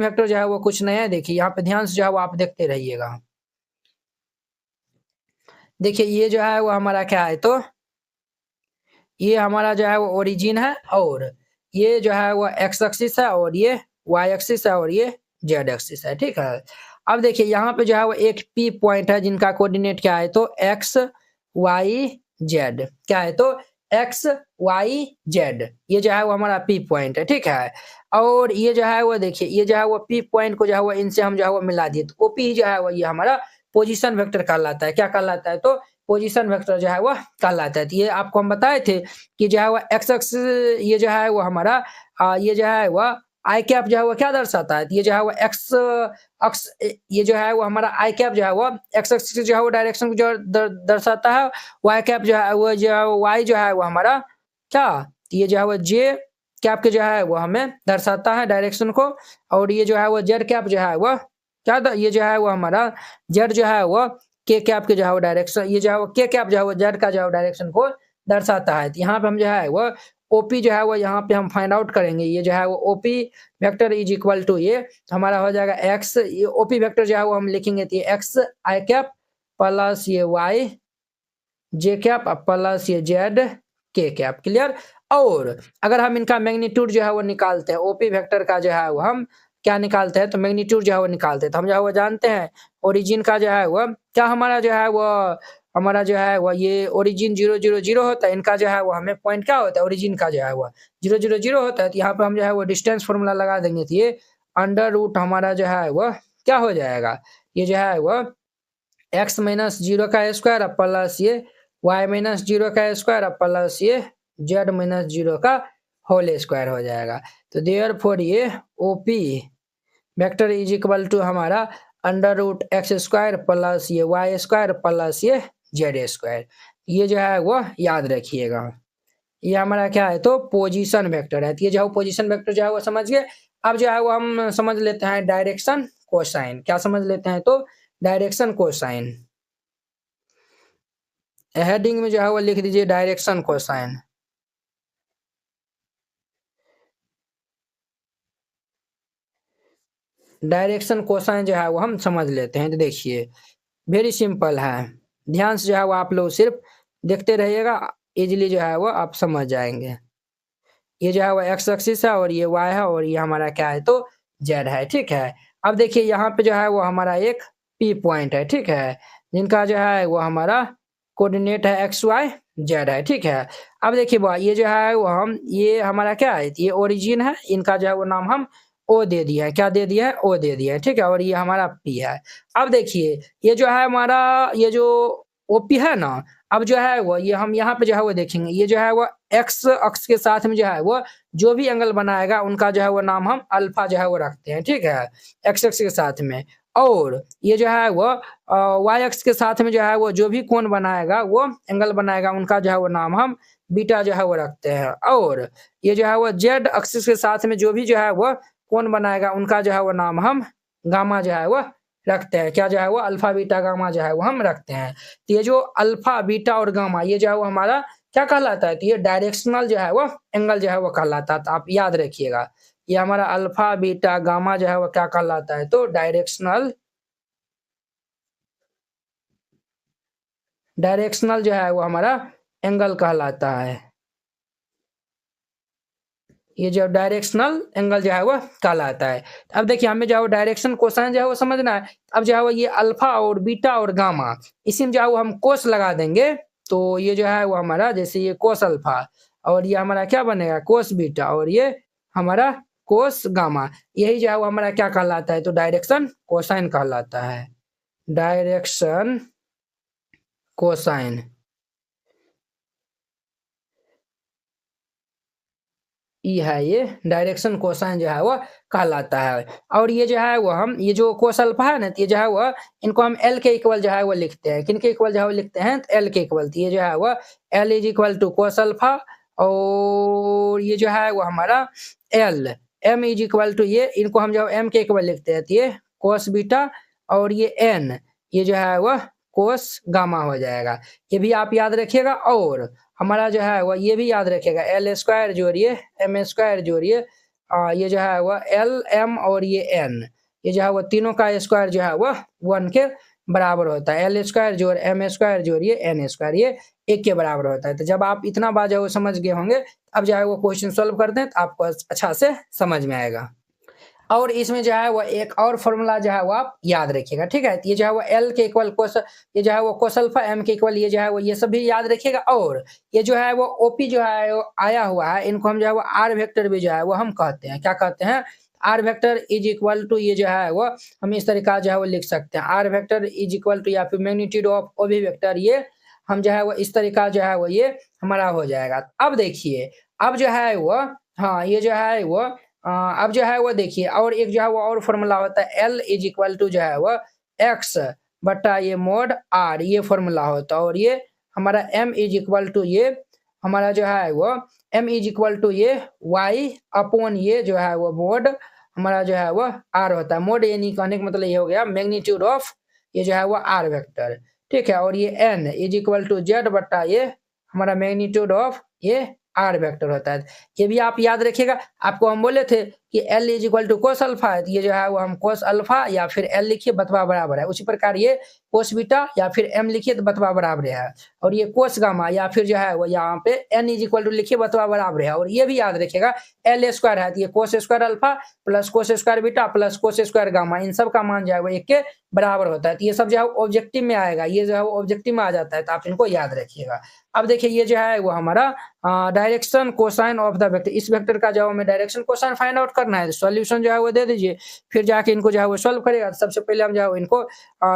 वेक्टर जो है वो कुछ नया है। देखिए यहाँ पे ध्यान से जो है वो आप देखते रहिएगा। देखिए ये जो है वो हमारा क्या है तो ये हमारा जो है वो ओरिजिन है और ये जो है वो एक्स एक्सिस है और ये वाई एक्सिस है और ये जेड एक्सिस है। ठीक है, अब देखिए यहाँ पे जो है वो एक पी पॉइंट है जिनका कोऑर्डिनेट क्या है तो एक्स वाई जेड। क्या है तो एक्स वाई जेड, ये जो है वो हमारा पी पॉइंट है। ठीक है, और ये जो है वो देखिए ये जो है वो पी पॉइंट को जो है वो इनसे हम जो है वो मिला दिए तो ओपी जो है वो ये हमारा पोजीशन वेक्टर कहलाता है। क्या कहलाता है तो पोजीशन वेक्टर जो है वो कहलाता है। तो ये आपको हम बताए थे कि जो है वो एक्स एक्स ये जो है वो हमारा ये जो है वो आई कैप जो है वो क्या दर्शाता है, ये जो है वो एक्स अक्स ये जो है वो हमारा आई कैप जो है वो एक्स एक्स जो है वो डायरेक्शन को जो दर्शाता है। वाई कैप जो है वो जो है वाई जो है वो हमारा क्या ये जो है वो जे कैप के जो है वो हमें दर्शाता है डायरेक्शन को। और ये जो है वो जेड कैप जो है वो क्या ये जो है वो हमारा जेड जो है वो के कैप के जो है वो डायरेक्शन, ये जो है वो के कैप जो है वो जेड का जो है डायरेक्शन को दर्शाता है। तो यहाँ पे हम जो है वो ओपी जो है वो यहाँ पे हम फाइंड आउट करेंगे। ये जो है वो OP vector is equal to ये हमारा हो जाएगा एक्स, ये ओपी वेक्टर जो है वो हम लिखेंगे तो ये एक्स आई कैप प्लस ये वाई जे कैप प्लस ये जेड के कैप। क्लियर। और अगर हम इनका मैग्नीट्यूड जो है वो निकालते हैं ओपी वेक्टर का जो है वो हम क्या निकालते हैं तो मैग्नीट्यूड जो है वो निकालते हैं। तो हम जो है वो जानते हैं ओरिजिन का जो है वो क्या हमारा जो है वो हमारा जो है वो ये ओरिजिन 0 0 0 होता है। इनका जो है वो हमें पॉइंट क्या होता है ओरिजिन का जो है वो 0 0 0 होता है। तो यहाँ पे हम जो है वो डिस्टेंस फॉर्मूला लगा देंगे तो ये अंडर रूट हमारा जो है वो क्या हो जाएगा, ये जो है वो एक्स माइनस 0 का स्क्वायर प्लस ये वाई माइनस 0 का स्क्वायर प्लस ये जेड माइनस 0 का होल स्क्वायर हो जाएगा। तो देयरफॉर ये OP vector is equal to हमारा under root X square plus ये वाई स्क्वायर प्लस ये जेड स्क्वायर। ये जो है वो याद रखिएगा, ये हमारा क्या है तो पोजीशन वेक्टर है। तो ये जो है पोजीशन वेक्टर जो है वो समझ गए। अब जो है वो हम समझ लेते हैं डायरेक्शन कोसाइन। क्या समझ लेते हैं तो डायरेक्शन कोसाइन। हेडिंग में जो है वो लिख दीजिए डायरेक्शन कोसाइन। डायरेक्शन कोसाइन जो है वो हम समझ लेते हैं। तो देखिए वेरी सिंपल है, ध्यान से जो है वो आप लोग सिर्फ देखते रहिएगा, इजीली जो है वो आप समझ जाएंगे। ये जो है वो एक्स एक्सिस है और ये वाई है और ये हमारा क्या है तो जेड है। ठीक है, अब देखिए यहाँ पे जो है वो हमारा एक पी पॉइंट है। ठीक है, जिनका जो है वो हमारा कोऑर्डिनेट है एक्स वाई जेड है। ठीक है, अब देखिए ये जो है वो हम ये हमारा क्या है ये ओरिजिन है, इनका जो है वो नाम हम ओ दे दिया है। क्या दे दिया है ओ दे दिया है। ठीक है, और ये हमारा पी है। अब देखिए ये जो है हमारा ये जो ओपी है ना, अब जो है वो ये हम यहाँ पे जो है वो देखेंगे ये जो है वो एक्स अक्ष के साथ में जो है वो जो भी एंगल बनाएगा उनका जो है वो नाम हम अल्फा जो है वो रखते हैं। ठीक है, एक्स अक्ष के साथ में। और ये जो है वो वाई अक्ष के साथ में जो है वो जो भी कोण बनाएगा वो एंगल बनाएगा उनका जो है वो नाम हम बीटा जो है वो रखते हैं। और ये जो है वो जेड अक्ष के साथ में जो भी जो है वो कोण बनाएगा उनका जो है वो नाम हम गामा जो है वो रखते हैं। क्या जो है वो अल्फा बीटा गामा जो है वो हम रखते हैं। तो ये जो अल्फा बीटा और गामा ये जो है वो हमारा क्या कहलाता है तो ये डायरेक्शनल जो है वो एंगल जो है वो कहलाता है। तो आप याद रखिएगा ये हमारा अल्फा बीटा गामा जो है वो क्या कहलाता है तो डायरेक्शनल जो है वो हमारा एंगल कहलाता है। ये जो डायरेक्शनल एंगल जो है वो कहलाता है। अब देखिए हमें जो है डायरेक्शन कोसाइन जो है वो समझना है। अब जो है वो ये अल्फा और बीटा और गामा इसी में जो है वो हम कोस लगा देंगे तो ये जो है वो हमारा जैसे ये कोस अल्फा और ये हमारा क्या बनेगा कोस बीटा और ये हमारा कोस गामा, यही जो है वो हमारा क्या कहलाता है तो डायरेक्शन कोसाइन कहलाता है। डायरेक्शन कोसाइन ई है ये डायरेक्शन कोसाइन जो है वो कहलाता है। और ये जो है वो हम ये जो कोस अल्फा है ना ये जो है वो इनको हम एल के इक्वल जो है वो लिखते हैं। किन के इक्वल जो है वो लिखते हैं तो एल के इक्वल। ये जो है वो l is equal to cos alpha और ये जो है वो हमारा l m is equal to ये इनको हम जो एम के इक्वल लिखते हैं तो ये कोस बीटा और ये एन ये जो है वह कोस गामा हो जाएगा। ये भी आप याद रखिएगा। और हमारा जो है वह ये भी याद रखिएगा, एल स्क्वायर जोड़िए एम स्क्वायर जोड़िए, ये जो है वह एल एम और ये एन, ये जो है वह तीनों का स्क्वायर जो है वह 1 के बराबर होता है। एल स्क्वायर जोड़ एम स्क्वायर जोड़िए एन स्क्वायर, ये 1 के बराबर होता है। तो जब आप इतना बात जो समझ गए होंगे, अब जो है वो क्वेश्चन सॉल्व करते हैं तो आपको अच्छा से समझ में आएगा। और इसमें जो है वो एक और फॉर्मूला जो है वो आप याद रखिएगा, ठीक है। ये जो है वो एल के इक्वल कोस, ये जो है वो कोस अल्फा एम के इक्वल, ये जो है वो ये सब भी याद रखिएगा। और ये जो है वो ओपी जो है वो आया हुआ है, इनको हम जो है वो आर वेक्टर भी जो है वो हम कहते हैं, क्या कहते हैं, r vector is equal to, ये जो है वो हम इस तरीका जो है वो लिख सकते हैं, r vector is equal to या फिर मैग्नीट्यूड ऑफ ओ भी वेक्टर, ये हम जो है वो इस तरीका जो है वो ये हमारा हो जाएगा। अब देखिए, अब जो है वो, हाँ ये जो है वो अब जो है वो देखिए, और एक जो है वो और फॉर्मूला होता है, एल इज इक्वल टू जो है वो एक्स बटा ये मोड आर, ये फॉर्मूला होता है। और ये हमारा एम इज इक्वल टू, ये हमारा जो है वो एम इज इक्वल टू ये वाई अपॉन ये जो है वो मोड हमारा जो है वो आर होता है। मोड यानी कहने का मतलब ये हो गया मैग्नीट्यूड ऑफ ये जो है वो आर वेक्टर, ठीक है। और ये n is equal to z बटा ये हमारा मैग्नीट्यूड ऑफ ये आर वेक्टर होता है। ये भी आप याद रखिएगा। आपको हम बोले थे कि l is equal to cos alpha है, ये जो है वो हम कोस अल्फा या फिर एल लिखिए बतवा बराबर है, उसी प्रकार ये कोस बीटा या फिर एम लिखिए तो बतवा बराबर है। और ये कोस गामा या फिर जो है वो यहाँ पे एन इज इक्वल टू लिखिए बतवा बराबर है। और ये भी याद रखिएगा, एल स्क्वायर है तो ये cos square alpha plus cos square beta plus cos square gamma, इन सब का मान जो है वो 1 के बराबर होता है। तो ये सब जो है ऑब्जेक्टिव में आएगा, ये जो है वो ऑब्जेक्टिव में आ जाता है, तो आप इनको याद रखिएगा। अब देखिए ये जो है वो हमारा direction cosine of the vector, इस वेक्टर का जो हमें डायरेक्शन कोसाइन फाइंड आउट करना है, सॉल्यूशन जो है वो दे दीजिए, फिर जाके इनको जो है वो सॉल्व करेगा। तो सबसे पहले हम जो है इनको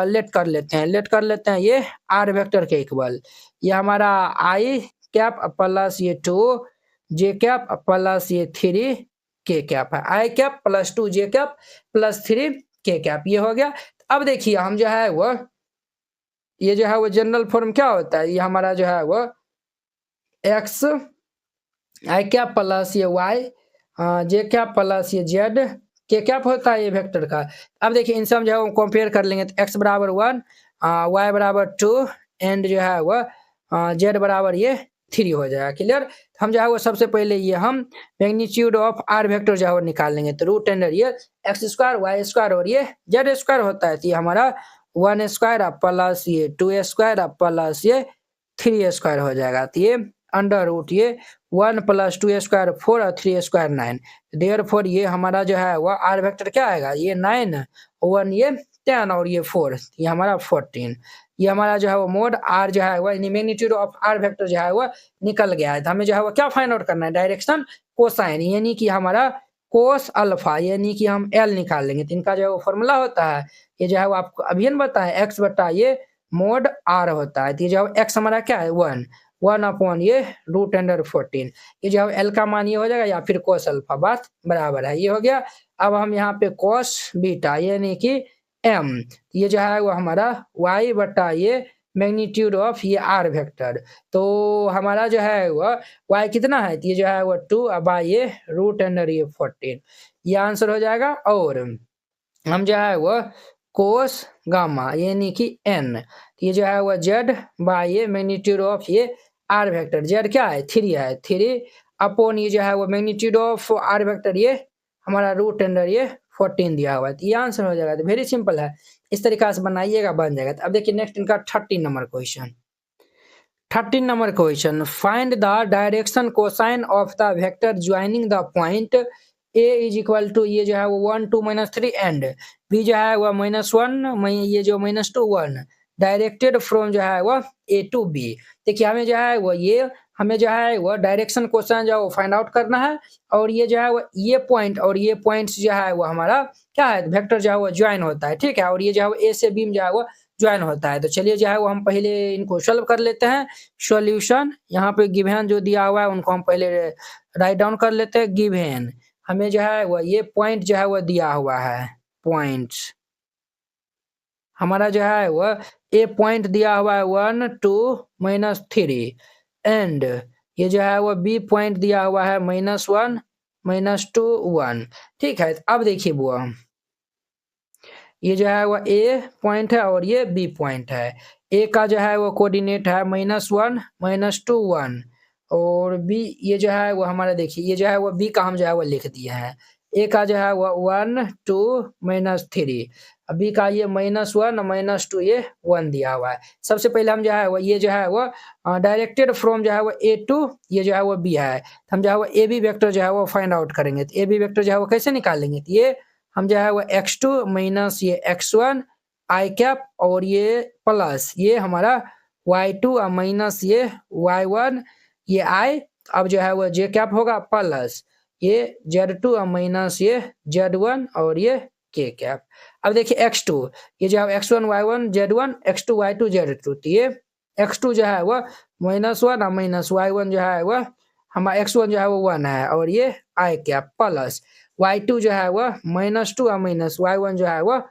लेट कर लेते हैं ये आर वेक्टर के इक्वल, ये हमारा आई कैप प्लस ये 2 जे कैप प्लस ये 3 के कैप है, आई कैप प्लस 2 जे कैप प्लस 3 के कैप, ये हो गया। अब देखिए हम जो है वो ये जो है वो जनरल फॉर्म क्या होता है, ये हमारा जो है वो एक्स आई कैप प्लस ये वाई जे कैप प्लस ये जेड के कैप होता है ये वेक्टर का। अब देखिए इनसे हम जो है वो कंपेयर कर लेंगे, तो एक्स बराबर 1 वाई बराबर 2 एंड जो है वो जेड बराबर ये 3 हो जाएगा। क्लियर। हम जो है वो सबसे पहले ये हम मैग्नीट्यूड ऑफ आर वेक्टर जो है वो निकाल लेंगे, तो रूट अंडर ये एक्स स्क्वायर वाई स्क्वायर और ये जेड स्क्वायर होता है, तो ये हमारा 1 स्क्वायर प्लस ये 2 स्क्वायर प्लस ये 3 स्क्वायर हो जाएगा। तो ये अंडर रूट ये 1 प्लस 2 स्क्वायर 4 और 3 स्क्वायर 9, देयरफॉर ये हमारा जो है वह आर वेक्टर क्या आएगा, ये 9 1 ये 10 और ये 4, ये हमारा 14। ये हमारा जो है वो मोड आर जो है वह मैग्नीट्यूड ऑफ आर वेक्टर जो है वह निकल गया है। तो हमें जो है वो क्या फाइंड आउट करना है, डायरेक्शन कोसाइन, यानी कि हमारा कोस अल्फा, यानी कि हम एल निकाल लेंगे। तो इनका जो है वो फॉर्मूला होता है, ये जो है वो आपको अभी न बताएं, एक्स बटा ये मोड आर होता है। तो ये जो है एक्स हमारा क्या है 1 अपॉन ये रूट अंडर 14, ये जो है एल का मान ये हो जाएगा या फिर कोस अल्फा, बात बराबर है, ये हो गया। अब हम यहाँ पे कोस बीटा यानी कि एम, ये जो है वो हमारा वाई बटा ये मैग्नीट्यूड ऑफ ये आर वेक्टर, तो हमारा जो है वो वाई कितना है, ये जो है वो 2 बाई ये रूट अंडर ये 14, ये आंसर हो जाएगा। और हम जो है वो कोस गामा यानी कि एन, ये जो है वो जेड बाई ये मैग्नीट्यूड ऑफ ये आर वेक्टर, जेड क्या है 3 है, 3 अपॉन ये जो है वो मैग्नीट्यूड ऑफ आर वेक्टर ये हमारा रूट अंडर ये 14 दिया हुआ है, तो ये आंसर हो जाएगा। तो वेरी सिंपल है, इस तरीका से बनाइएगा बन जाएगा। तो अब देखिए नेक्स्ट इनका 13 number question, 13 number question, find the direction cosine of the vector joining the point A is equal to ये जो है वो 1 2 -3 एंड बी जो है वो -1 ये जो -2 1 डायरेक्टेड फ्रॉम जो है वो ए टू बी। देखिए हमें जो है वो ये हमें जो है वो डायरेक्शन क्वेश्चन जो है वो फाइंड आउट करना है, और ये जो है वो ये पॉइंट और ये पॉइंट्स जो है वो हमारा क्या है, वेक्टर जो है वो ज्वाइन होता है, ठीक है। और ये जो है वो ए से बी में जो है वो ज्वाइन होता है। तो चलिए जो है वो हम पहले इनको सॉल्व कर लेते हैं। सॉल्यूशन यहाँ पे गिवन जो दिया हुआ है उनको हम पहले राइट डाउन कर लेते हैं। गिवन हमें जो है वो ये पॉइंट जो है वो दिया हुआ है, पॉइंट्स हमारा जो है वो ए पॉइंट दिया हुआ है 1 2 -3 एंड ये जो है वो बी पॉइंट दिया हुआ है -1 -2 1, ठीक है। अब देखिए बुआ ये जो है वो ए पॉइंट है और ये बी पॉइंट है। ए का जो है वो कोऑर्डिनेट है -1 -2 1 और बी ये जो है वो हमारा देखिए ये जो है वो बी का हम जो है वो लिख दिए हैं। ए का जो है वो 1 2 -3 बी का ये -1 -2 ये 1 दिया हुआ है। सबसे पहले हम जो है वो ये जो है वो डायरेक्टेड फ्रॉम जो है वो ए टू ये जो है वो बी है। हम जो है वो ए बी वेक्टर जो है वो फाइंड आउट करेंगे। तो ए बी वेक्टर जो है वो कैसे निकालेंगे? तो ये हम जो है वो x2 माइनस ये x1 आई कैप और ये प्लस ये हमारा y2 और माइनस ये y1 ये i अब जो है वो j कैप होगा प्लस ये z2 और माइनस ये z1 और ये k कैप। अब देखिए x2 ये जो है x1 y1 z1 x2 y2 z2 तो ये x2 जो है वो -1 और माइनस y1 जो है वो हमारा x1 जो है वो 1 है और ये i कैप प्लस y2 जो है वह -2 और माइनस y1 जो है वह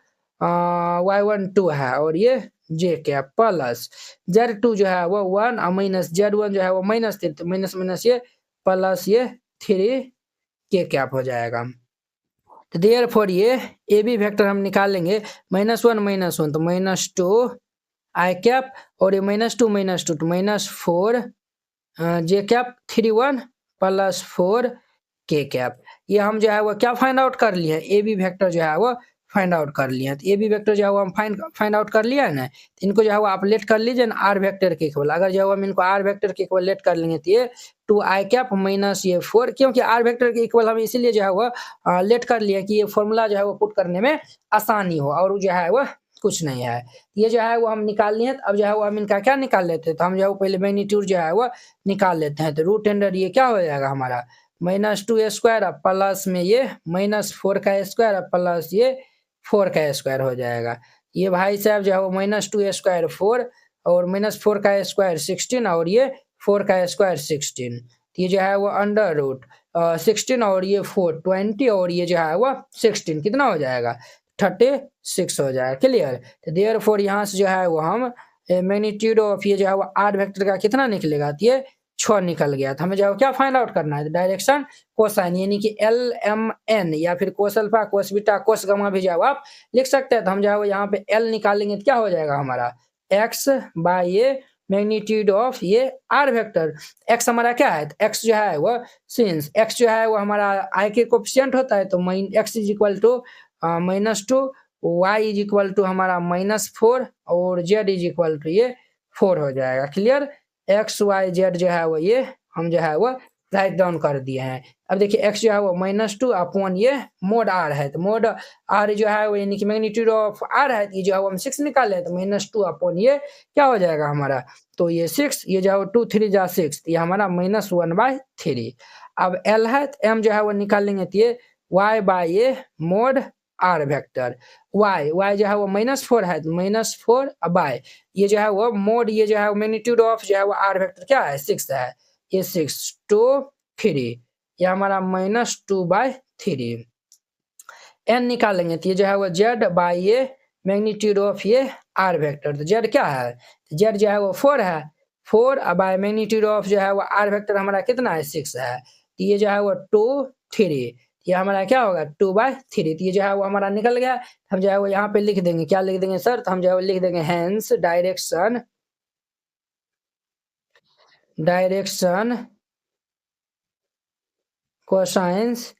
y1 2 है और ये j कैप प्लस z2 जो है वह 1 और माइनस z1 जो है वो -3 तो माइनस माइनस ये प्लस ये 3 k कैप हो जाएगा। तो देयरफॉर ये ए बी वेक्टर हम निकालेंगे -1 तो -2 आई कैप और ये -2 तो -4 j cap 3 1 plus 4 k cap. ये हम जो है वो क्या फाइंड आउट कर लिए हैं? ए बी वेक्टर जो है वो फाइंड आउट कर लिए हैं। तो ए बी वेक्टर जो है वो हम फाइंड आउट कर लिया है ना, तो इनको जो है वो आप लेट कर लीजिए ना आर वेक्टर के इक्वल। अगर जो है हम इनको आर वेक्टर के इक्वल लेट कर लेंगे तो ये 2 आई कैप माइनस ये 4 क्योंकि आर वेक्टर के इक्वल हम इसीलिए जो है वो लेट कर लिए कि ये फॉर्मूला जो है वो पुट करने में आसानी हो और जो है वो कुछ नहीं है। ये जो है वो हम निकाल लिए। अब जो है वो हम इनका क्या निकाल लेते हैं? तो हम जो है वो पहले मैग्नीट्यूड जो है वो निकाल लेते हैं। तो रूट अंडर ये क्या हो जाएगा हमारा -2 स्क्वायर प्लस में ये -4 का स्क्वायर प्लस ये 4 का स्क्वायर हो जाएगा। ये भाई साहब जो है वो -2 स्क्वायर 4 और -4 का स्क्वायर 16 और ये 4 का स्क्वायर 16। ये जो है वो अंडर रूट 16 और ये 4 20 और ये जो है वो 16 कितना हो जाएगा? 36 हो जाएगा। क्लियर? तो देयरफॉर यहाँ से जो है वो हम मैग्नीट्यूड ऑफ ये जो है वो आर वेक्टर का कितना निकलेगा? तो ये 6 निकल गया। तो हमें जो है क्या फाइंड आउट करना है? डायरेक्शन कोसाइन यानी कि एल एम एन या फिर cos alpha cos beta cos gamma भी जो है आप लिख सकते हैं। तो हम जो है वो यहाँ पे एल निकालेंगे तो क्या हो जाएगा हमारा? एक्स बाय ये मैग्नीट्यूड ऑफ ये आर वेक्टर। एक्स हमारा क्या है? एक्स जो है वो सिंस एक्स जो है वो हमारा आई के कोफिशिएंट होता है तो x is equal to -2 y is equal to हमारा -4 और जेड इज इक्वल टू ये 4 हो जाएगा। क्लियर? एक्स वाई जेड जो है वो ये हम जो है वो राइट डाउन कर दिए हैं। अब देखिए एक्स जो है वो -2 अपॉन ये मोड आर है तो मोड आर जो है वो यानी कि मैग्नीट्यूड ऑफ आर है ये जो है वो हम 6 निकाले तो -2 अपॉन ये क्या हो जाएगा हमारा? तो ये 6 ये जो है 2 3 जा 6 ये हमारा -1/3। अब एल है तो एम जो है वो निकालेंगे तो ये y बाय ये मोड आर वेक्टर y जो है वो -4 है तो -4 बाय ये जो है वो मोड ये जो है मैग्नीट्यूड ऑफ जो है वो आर वेक्टर क्या है? 6 है। ये 6 2 3 ये हमारा -2/3। n निकालेंगे तो ये जो है वो z बाय ये मैग्नीट्यूड ऑफ ये आर वेक्टर। तो z क्या है? z जो है वो 4 है 4 बाय मैग्नीट्यूड ऑफ जो है वो आर वेक्टर हमारा कितना है? 6 है। तो ये जो है वो 2 3 ये हमारा क्या होगा? 2/3। तो ये जो है वो हमारा निकल गया। हम जो है वो यहाँ पे लिख देंगे क्या लिख देंगे सर? तो हम जो है वो लिख देंगे हेंस डायरेक्शन कोसाइंस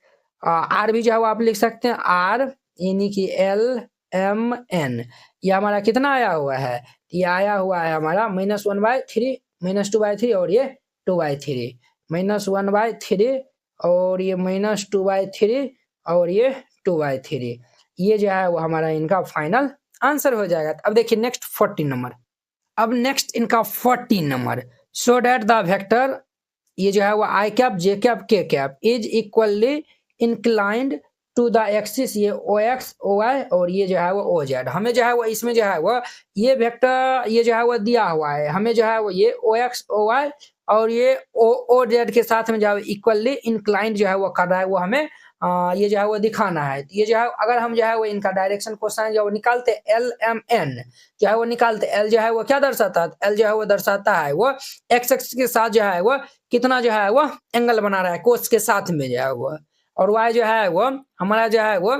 आर भी जो है वो आप लिख सकते हैं आर यानी कि एल एम एन ये हमारा कितना आया हुआ है? ये आया हुआ है हमारा -1/3 -2/3 और ये 2/3 -1/3 और ये -2/3 और ये 2/3 ये जो है वो हमारा इनका फाइनल आंसर हो जाएगा। अब देखिए नेक्स्ट 14 नंबर। अब नेक्स्ट इनका 14 number so that the vector ये जो है वो i cap j cap k cap is equally inclined to the axis ये ओ एक्स ओ वाई और ये जो है वो ओ जेड। हमें जो है वो इसमें जो है वो ये वेक्टर ये जो है वो दिया हुआ है। हमें जो है वो ये ओ एक्स ओ वाई और ये ओ जेड के साथ में जो है इक्वली इंक्लाइंड जो है वो कर रहा है वो हमें ये जो है वो दिखाना है। ये जो है अगर हम जो है वो इनका डायरेक्शन कोसाइन जो निकालते एल एम एन जो है वो निकालते एल जो है वो क्या दर्शाता है? एल जो है वो दर्शाता है वो एक्स एक्स के साथ जो है वो कितना जो है वो एंगल बना रहा है कोस के साथ में जो है वो और वाई जो है वो हमारा जो है वो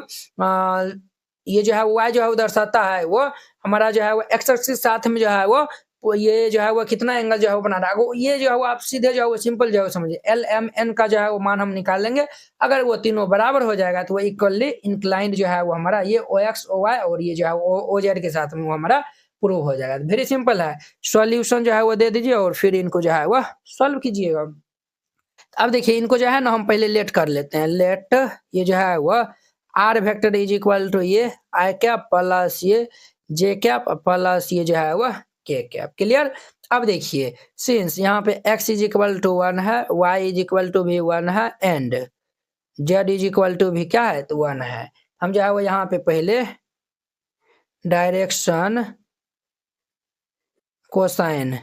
ये जो है y जो है वो दर्शाता है वो हमारा जो है वो x एक्सिस के साथ में जो है वो ये जो है वो कितना एंगल जो है वो बना रहा है। वो ये जो है वो आप सीधे जो है वो सिंपल जो है वो समझिए एल एम एन का जो है वो मान हम निकाल लेंगे। अगर वो तीनों बराबर हो जाएगा तो वो इक्वली इंक्लाइंड जो है वो हमारा ये ओ एक्स ओ वाई और ये जो है ओ जेड के साथ में वो हमारा प्रूव हो जाएगा। वेरी सिंपल है। सॉल्यूशन जो है वो दे दीजिए और फिर इनको जो है वह सॉल्व कीजिएगा। अब देखिए इनको जो है ना हम पहले लेट कर लेते हैं। लेट ये जो है वह r vector is equal to ये आई कैप प्लस ये जे कैप प्लस ये जो है वह के कैप। क्लियर। अब देखिए सिंस यहाँ पे x इज इक्वल टू 1 है, y इज इक्वल टू भी 1 है and z is equal to भी क्या है तो 1 है। हम जो है वो यहाँ पे पहले डायरेक्शन कोसाइन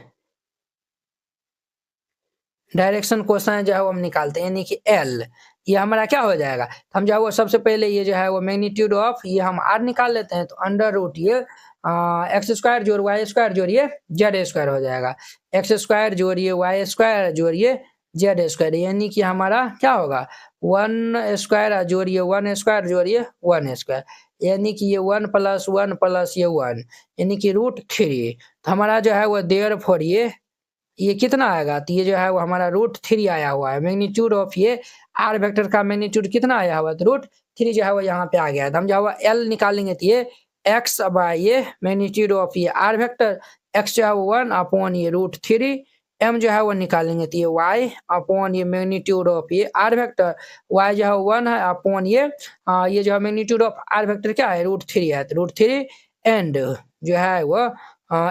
जो है वो हम निकालते हैं यानी कि L ये हमारा क्या हो जाएगा। हम जो है वो सबसे पहले ये जो है वो मैग्नीट्यूड ऑफ ये हम R निकाल लेते हैं तो अंडर रूट ये एक्स स्क्वायर जोड़ वाई स्क्वायर जोड़िए जेड स्क्वायर हो जाएगा। एक्स स्क्वायर जोड़िए वाई स्क्वायर जोड़िए जेड स्क्वायर यानी कि हमारा क्या होगा 1 स्क्वायर जोड़िए 1 स्क्वायर जोड़िए 1 स्क्वायर यानी कि ये 1 प्लस 1 प्लस ये 1 यानी कि √3। तो हमारा जो है वो देयरफॉर ये कितना आएगा तो ये जो है वो हमारा √3 आया हुआ है। मैग्नीट्यूड ऑफ ये आर वेक्टर का मैग्नीट्यूड कितना आया हुआ है तो √3 जो है वो यहाँ पे आ गया है। तो हम जो है वो एल निकालेंगे तो ये एक्स बाय ये मैग्नीट्यूड ऑफ ये आर वेक्टर एक्स जो है वो 1 अपॉन ये √3 एम जो है वो निकालेंगे तो ये वाई अपॉन ये मैग्नीट्यूड ऑफ ये आर वेक्टर वाई जो है 1 है अपॉन ये जो है मैग्नीट्यूड ऑफ आर वेक्टर क्या है √3 है तो √3 एंड जो है वो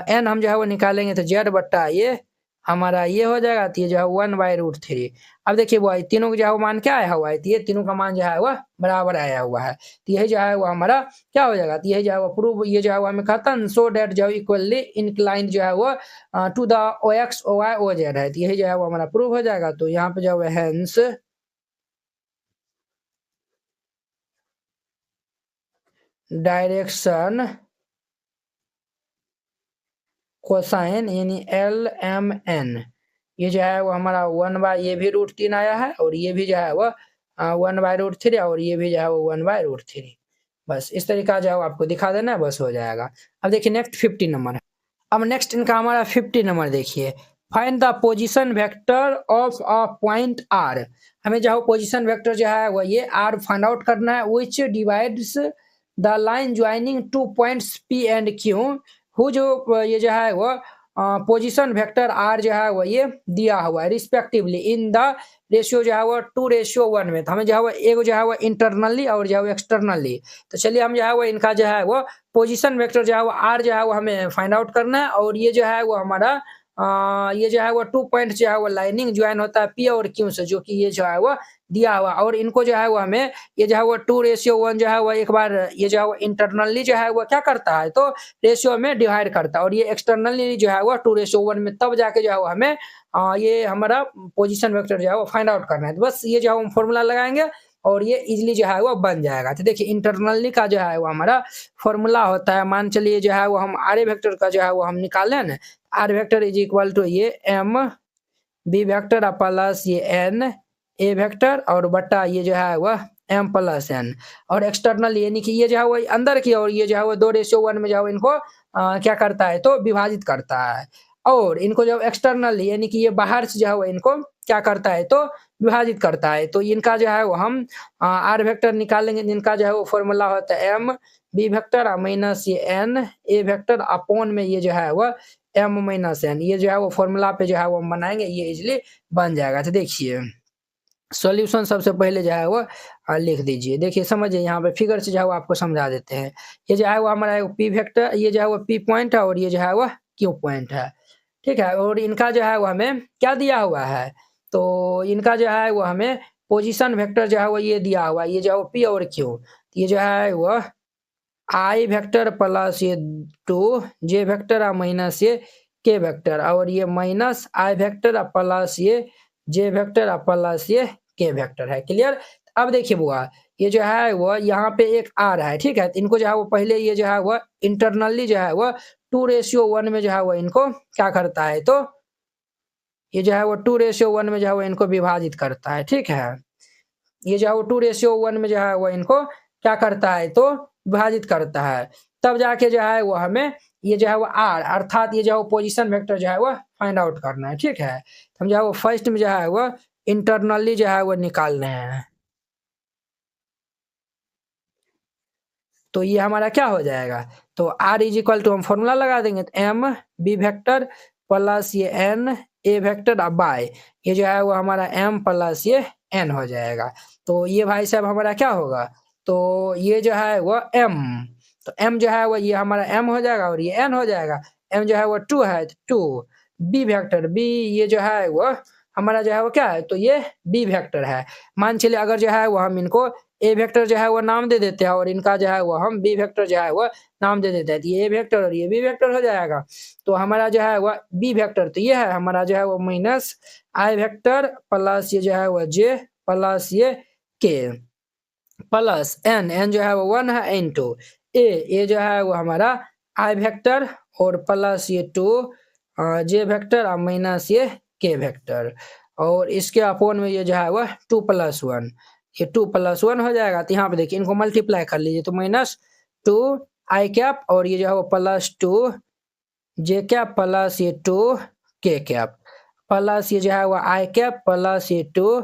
एन हम जो है वो निकालेंगे तो जेड बट्टा ये हमारा ये हो जाएगा तो ये जो है 1/√3। अब देखिए वो तीनों का जो है वो मान क्या आया हुआ है तो ये तीनों का मान जो है वह बराबर आया हुआ है। तो यही जो है वो हमारा क्या हो जाएगा तो यही जो है वो प्रूव ये जो है वो हमें कहता है सो डेट जो इक्वली इंक्लाइंड जो है वो to the O X O Y O Z है। तो यही जो है वो हमारा प्रूव हो जाएगा। तो यहाँ पे जो है हेंस डायरेक्शन कोसाइन यानी एल एम एन ये जो है वो हमारा 1 ये भी √3 आया है और ये भी जो है वो 1/√3 और ये भी जो है वो 1/√3। बस इस तरीका जो है आपको दिखा देना है बस हो जाएगा। अब देखिए नेक्स्ट 50 नंबर है। अब नेक्स्ट इनका हमारा 50 नंबर देखिए find the position vector of a point R. हमें जो है पोजीशन वेक्टर जो है वो ये आर फाइंड आउट करना है विच divides the line joining 2 points P and Q who जो ये जो है वो पोजीशन वेक्टर आर जो है वो ये दिया हुआ है रिस्पेक्टिवली इन द रेशियो जो है वो 2:1 में। तो हमें जो है वो एक जो है वो इंटरनली और जो है वो एक्सटर्नली। तो चलिए हम जो है वो इनका जो है वो पोजीशन वेक्टर जो है वो आर जो है वो हमें फाइंड आउट करना है और ये जो है वो हमारा ये जो है वो 2 पॉइंट जो है वो लाइनिंग ज्वाइन होता है पी और क्यू से जो कि ये जो है वो दिया हुआ और इनको जो है वो हमें ये जो है वो 2:1 जो है वो एक बार ये जो है वो इंटरनली जो है वो क्या करता है तो रेशियो में डिवाइड करता है और ये एक्सटर्नली जो है वो 2:1 में तब जाके जो है वो हमें ये हमारा पोजीशन वेक्टर जो है वो फाइंड आउट करना है। तो बस ये जो है हम फॉर्मूला लगाएंगे और ये इजीली जो है वो बन जाएगा। तो देखिए इंटरनली का जो है वो हमारा फॉर्मूला होता है मान चलिए जो है वो हम आर वेक्टर का जो है वो हम निकालें ना r vector is equal to ये एम बी वेक्टर प्लस ये एन ए वेक्टर और बट्टा ये जो है वह एम प्लस एन और एक्सटर्नल यानी कि ये जो है वो अंदर की और ये जो है वो 2:1 में जो है इनको क्या करता है तो विभाजित करता है और इनको जब एक्सटर्नल यानी कि ये बाहर से जो है वो इनको क्या करता है तो विभाजित करता है। तो इनका जो है वो हम आर वेक्टर निकालेंगे जिनका जो है वो फॉर्मूला होता है एम बी वेक्टर माइनस ये एन ए वेक्टर अपॉन में ये जो है वो एम माइनस एन ये जो है वो फॉर्मूला पे जो है वो हम बनाएंगे ये इजिली बन जाएगा। तो देखिए सॉल्यूशन सबसे पहले जो है वो लिख दीजिए। देखिए समझिए यहाँ पे फिगर से जो है वो आपको समझा देते हैं। ये जो है वो हमारा पी वेक्टर ये जो है वो पी पॉइंट है और ये जो है वो क्यू पॉइंट है ठीक है और इनका जो है वो हमें क्या दिया हुआ है तो इनका जो है वो हमें पोजीशन वेक्टर जो है वो ये दिया हुआ है ये जो है वो पी और क्यू ये जो है वो आई वेक्टर प्लस ये 2 जे वेक्टर माइनस ये के वेक्टर और ये माइनस आई वेक्टर प्लस ये जे वेक्टर प्लस ये के वेक्टर है। क्लियर। अब देखिए बुआ ये जो है वो यहाँ पे एक आ रहा है ठीक है तो इनको जो है वो पहले ये जो है वो इंटरनली जो है वो 2:1 में जो है वो इनको क्या करता है तो ये जो है वो 2:1 में जो है वो इनको विभाजित करता है ठीक है। ये जो है वो 2:1 में जो है वो इनको क्या करता है तो विभाजित करता है, तब जाके जो है वो हमें ये जो है वो आर अर्थात ये जो है वो पोजीशन वेक्टर जो है वो फाइंड आउट करना है। ठीक है, तो हम जो है वो फर्स्ट में जो है वो इंटरनली जो है वो निकालने हैं। तो ये हमारा क्या हो जाएगा, तो r इज इक्वल टू हम फॉर्मूला लगा देंगे, तो एम बी वेक्टर प्लस ये एन ए वेक्टर अब बाय ये जो है वो हमारा m प्लस ये n हो जाएगा। तो ये भाई साहब हमारा क्या होगा, तो ये जो है वो m, तो m जो है वो ये हमारा m हो जाएगा और ये n हो जाएगा। m जो है वो 2 है, तो 2 b वेक्टर b ये जो है वो हमारा जो है वो क्या है, तो ये b वेक्टर है। मान चलिए अगर जो है वो हम इनको ए वेक्टर जो है वो नाम दे देते हैं और इनका जो है वो हम बी वेक्टर जो है वो नाम दे देते हैं, तो ये ए वेक्टर और ये बी वेक्टर हो जाएगा। तो हमारा जो है वो बी वेक्टर तो ये है हमारा जो है वो माइनस आई वेक्टर प्लस ये जो है वो जे प्लस ये के प्लस एन, एन जो है वो 1 है इनटू ए जो है वो हमारा आई वेक्टर और प्लस ये 2 जे वेक्टर और माइनस ये के वेक्टर और इसके अपोन में ये जो है वो 2 + 1, ये 2 + 1 हो जाएगा। तो यहाँ पे देखिए इनको मल्टीप्लाई कर लीजिए, तो -2 आई कैप और ये जो है वो +2 जे कैप प्लस ये 2 के कैप प्लस ये जो है वो आई कैप प्लस ये 2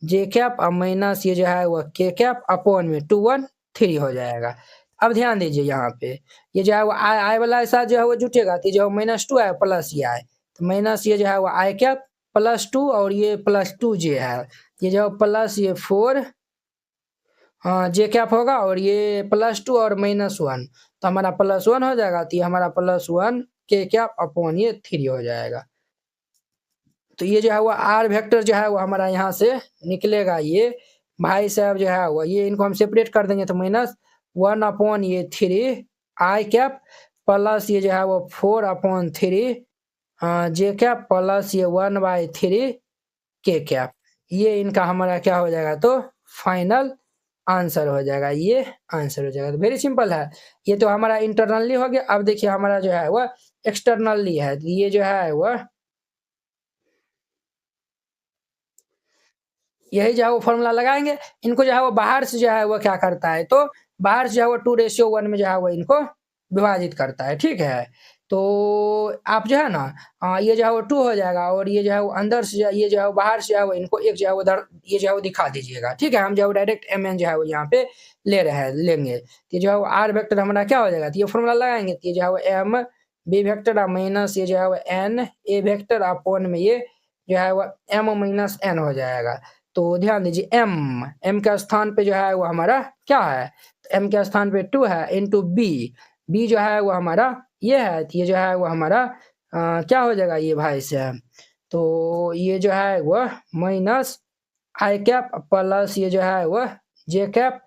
जे कैप और माइनस ये जो है वो के कैप अपॉन में 2 1 3 हो जाएगा। अब ध्यान दीजिए यहाँ पे ये जो है वो आई वाला के साथ जो है वो जुटेगा, तो जो -2 है प्लस ये आई, तो माइनस ये जो है वो आई कैप +2 और ये +2 जे है, ये जो प्लस ये 4 जे कैप होगा और ये +2 और -1, तो हमारा +1 हो जाएगा, तो ये हमारा +1 के कैप अपॉन ये 3 हो जाएगा। तो ये जो है वो आर वेक्टर जो है वो हमारा यहाँ से निकलेगा, ये भाई साहब जो है वो ये इनको हम सेपरेट कर देंगे, तो -1 अपॉन ये 3 आई कैप प्लस ये जो है वो 4 अपॉन 3 जे कैप प्लस ये 1/3 के कैप, ये इनका हमारा क्या हो जाएगा, तो फाइनल आंसर हो जाएगा, ये आंसर हो जाएगा। तो वेरी सिंपल है, ये तो हमारा इंटरनली हो गया। अब देखिए हमारा जो है वह एक्सटर्नली है, तो ये जो है वह यही जो है वो फॉर्मूला लगाएंगे, इनको जो है वो बाहर से जो है वो क्या करता है, तो बाहर से जो है वो 2:1 में जो है वो इनको विभाजित करता है। ठीक है, तो आप जो है ना ये जो है वो 2 हो जाएगा और ये जो है वो अंदर से ये जो है वो बाहर से जो है वो इनको एक जो है वो ये जो है वो दिखा दीजिएगा। ठीक है, हम जो है डायरेक्ट mn जो है वो यहाँ पे ले रहे हैं लेंगे, तो जो है वो r वेक्टर हमारा क्या हो जाएगा, तो ये फॉर्मूला लगाएंगे, तो ये जो है वो m b वेक्टर माइनस ये जो है वो n a वेक्टर अपॉन में ये जो है वो m माइनस n हो जाएगा। तो ध्यान दीजिए m के स्थान पे जो है वो हमारा क्या है, तो m के स्थान पे 2 है इनटू b जो है वो हमारा ये है, तो ये जो है वो हमारा क्या हो जाएगा ये भाई साहब, तो ये जो है वो माइनस आई कैप प्लस ये जो है वो जे कैप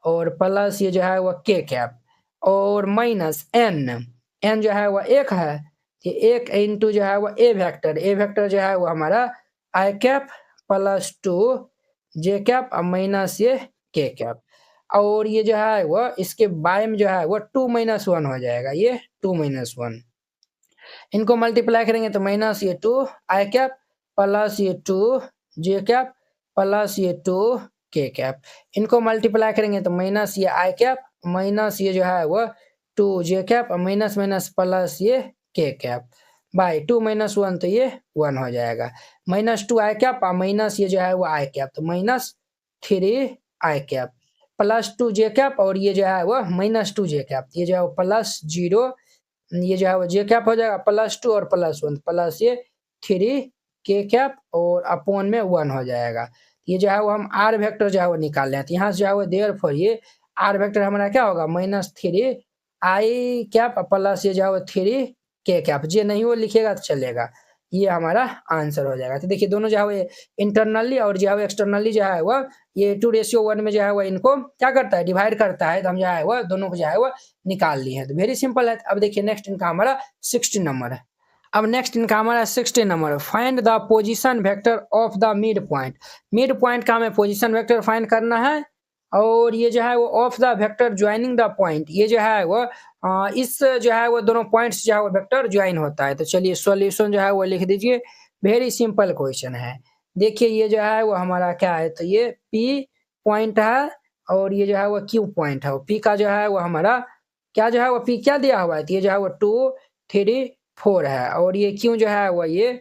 और प्लस ये जो है वो के कैप और माइनस n जो है वो 1 है, ये 1 इनटू जो है वो ए वेक्टर जो है वो हमारा आई कैप +2 जे कैप और माइनस ये के कैप और ये जो है वो इसके बाय में जो है वो 2 - 1 हो जाएगा, ये 2 - 1 इनको मल्टीप्लाई करेंगे तो माइनस ये 2 आई कैप प्लस ये 2 जे कैप प्लस ये 2 के कैप, इनको मल्टीप्लाई करेंगे तो माइनस ये आई कैप माइनस ये जो है वो 2 जे कैप माइनस माइनस प्लस ये के कैप बाय 2 - 1, तो ये 1 हो जाएगा, -2 आई कैप और माइनस ये जो है वो आई कैप, तो -3 आई कैप +2 जे कैप और ये जो है वो -2 जे कैप, ये जो है वो +0 ये जो है वो जे कैप हो जाएगा +2 और +1 प्लस ये 3 के कैप और अपॉन में 1 हो जाएगा। ये जो है वो हम आर वेक्टर जो है वो निकाल रहे हैं, तो यहाँ से जो है वो देयरफॉर ये आर वेक्टर हमारा क्या होगा -3 आई कैप प्लस ये जो है वो 3 के कैप, जे नहीं वो लिखिएगा तो चलेगा, ये हमारा आंसर हो जाएगा। तो देखिए दोनों जो है वो इंटरनली और जो है वो एक्सटर्नली जो है वो ये 2:1 में जो है वो इनको क्या करता है, डिवाइड करता है, तो हम जो है वो दोनों को जो है वो निकाल लिए हैं, तो वेरी सिंपल है। अब देखिए नेक्स्ट इनका हमारा 16 नंबर है। अब नेक्स्ट इनका हमारा 16 नंबर है, find the position vector of the mid point का हमें पोजीशन वेक्टर फाइंड करना है और ये जो है वो of the vector joining the point, ये जो है वो इस जो है वो दोनों पॉइंट्स जो है वो वेक्टर ज्वाइन होता है। तो चलिए सॉल्यूशन जो है वो लिख दीजिए, वेरी सिंपल क्वेश्चन है। देखिए ये जो है वो हमारा क्या है, तो ये P पॉइंट है और ये जो है वो क्यू पॉइंट है, पी का जो है वो हमारा क्या जो है वो पी क्या दिया हुआ है, तो ये जो है वो 2 3 4 है, और ये क्यू जो है वो ये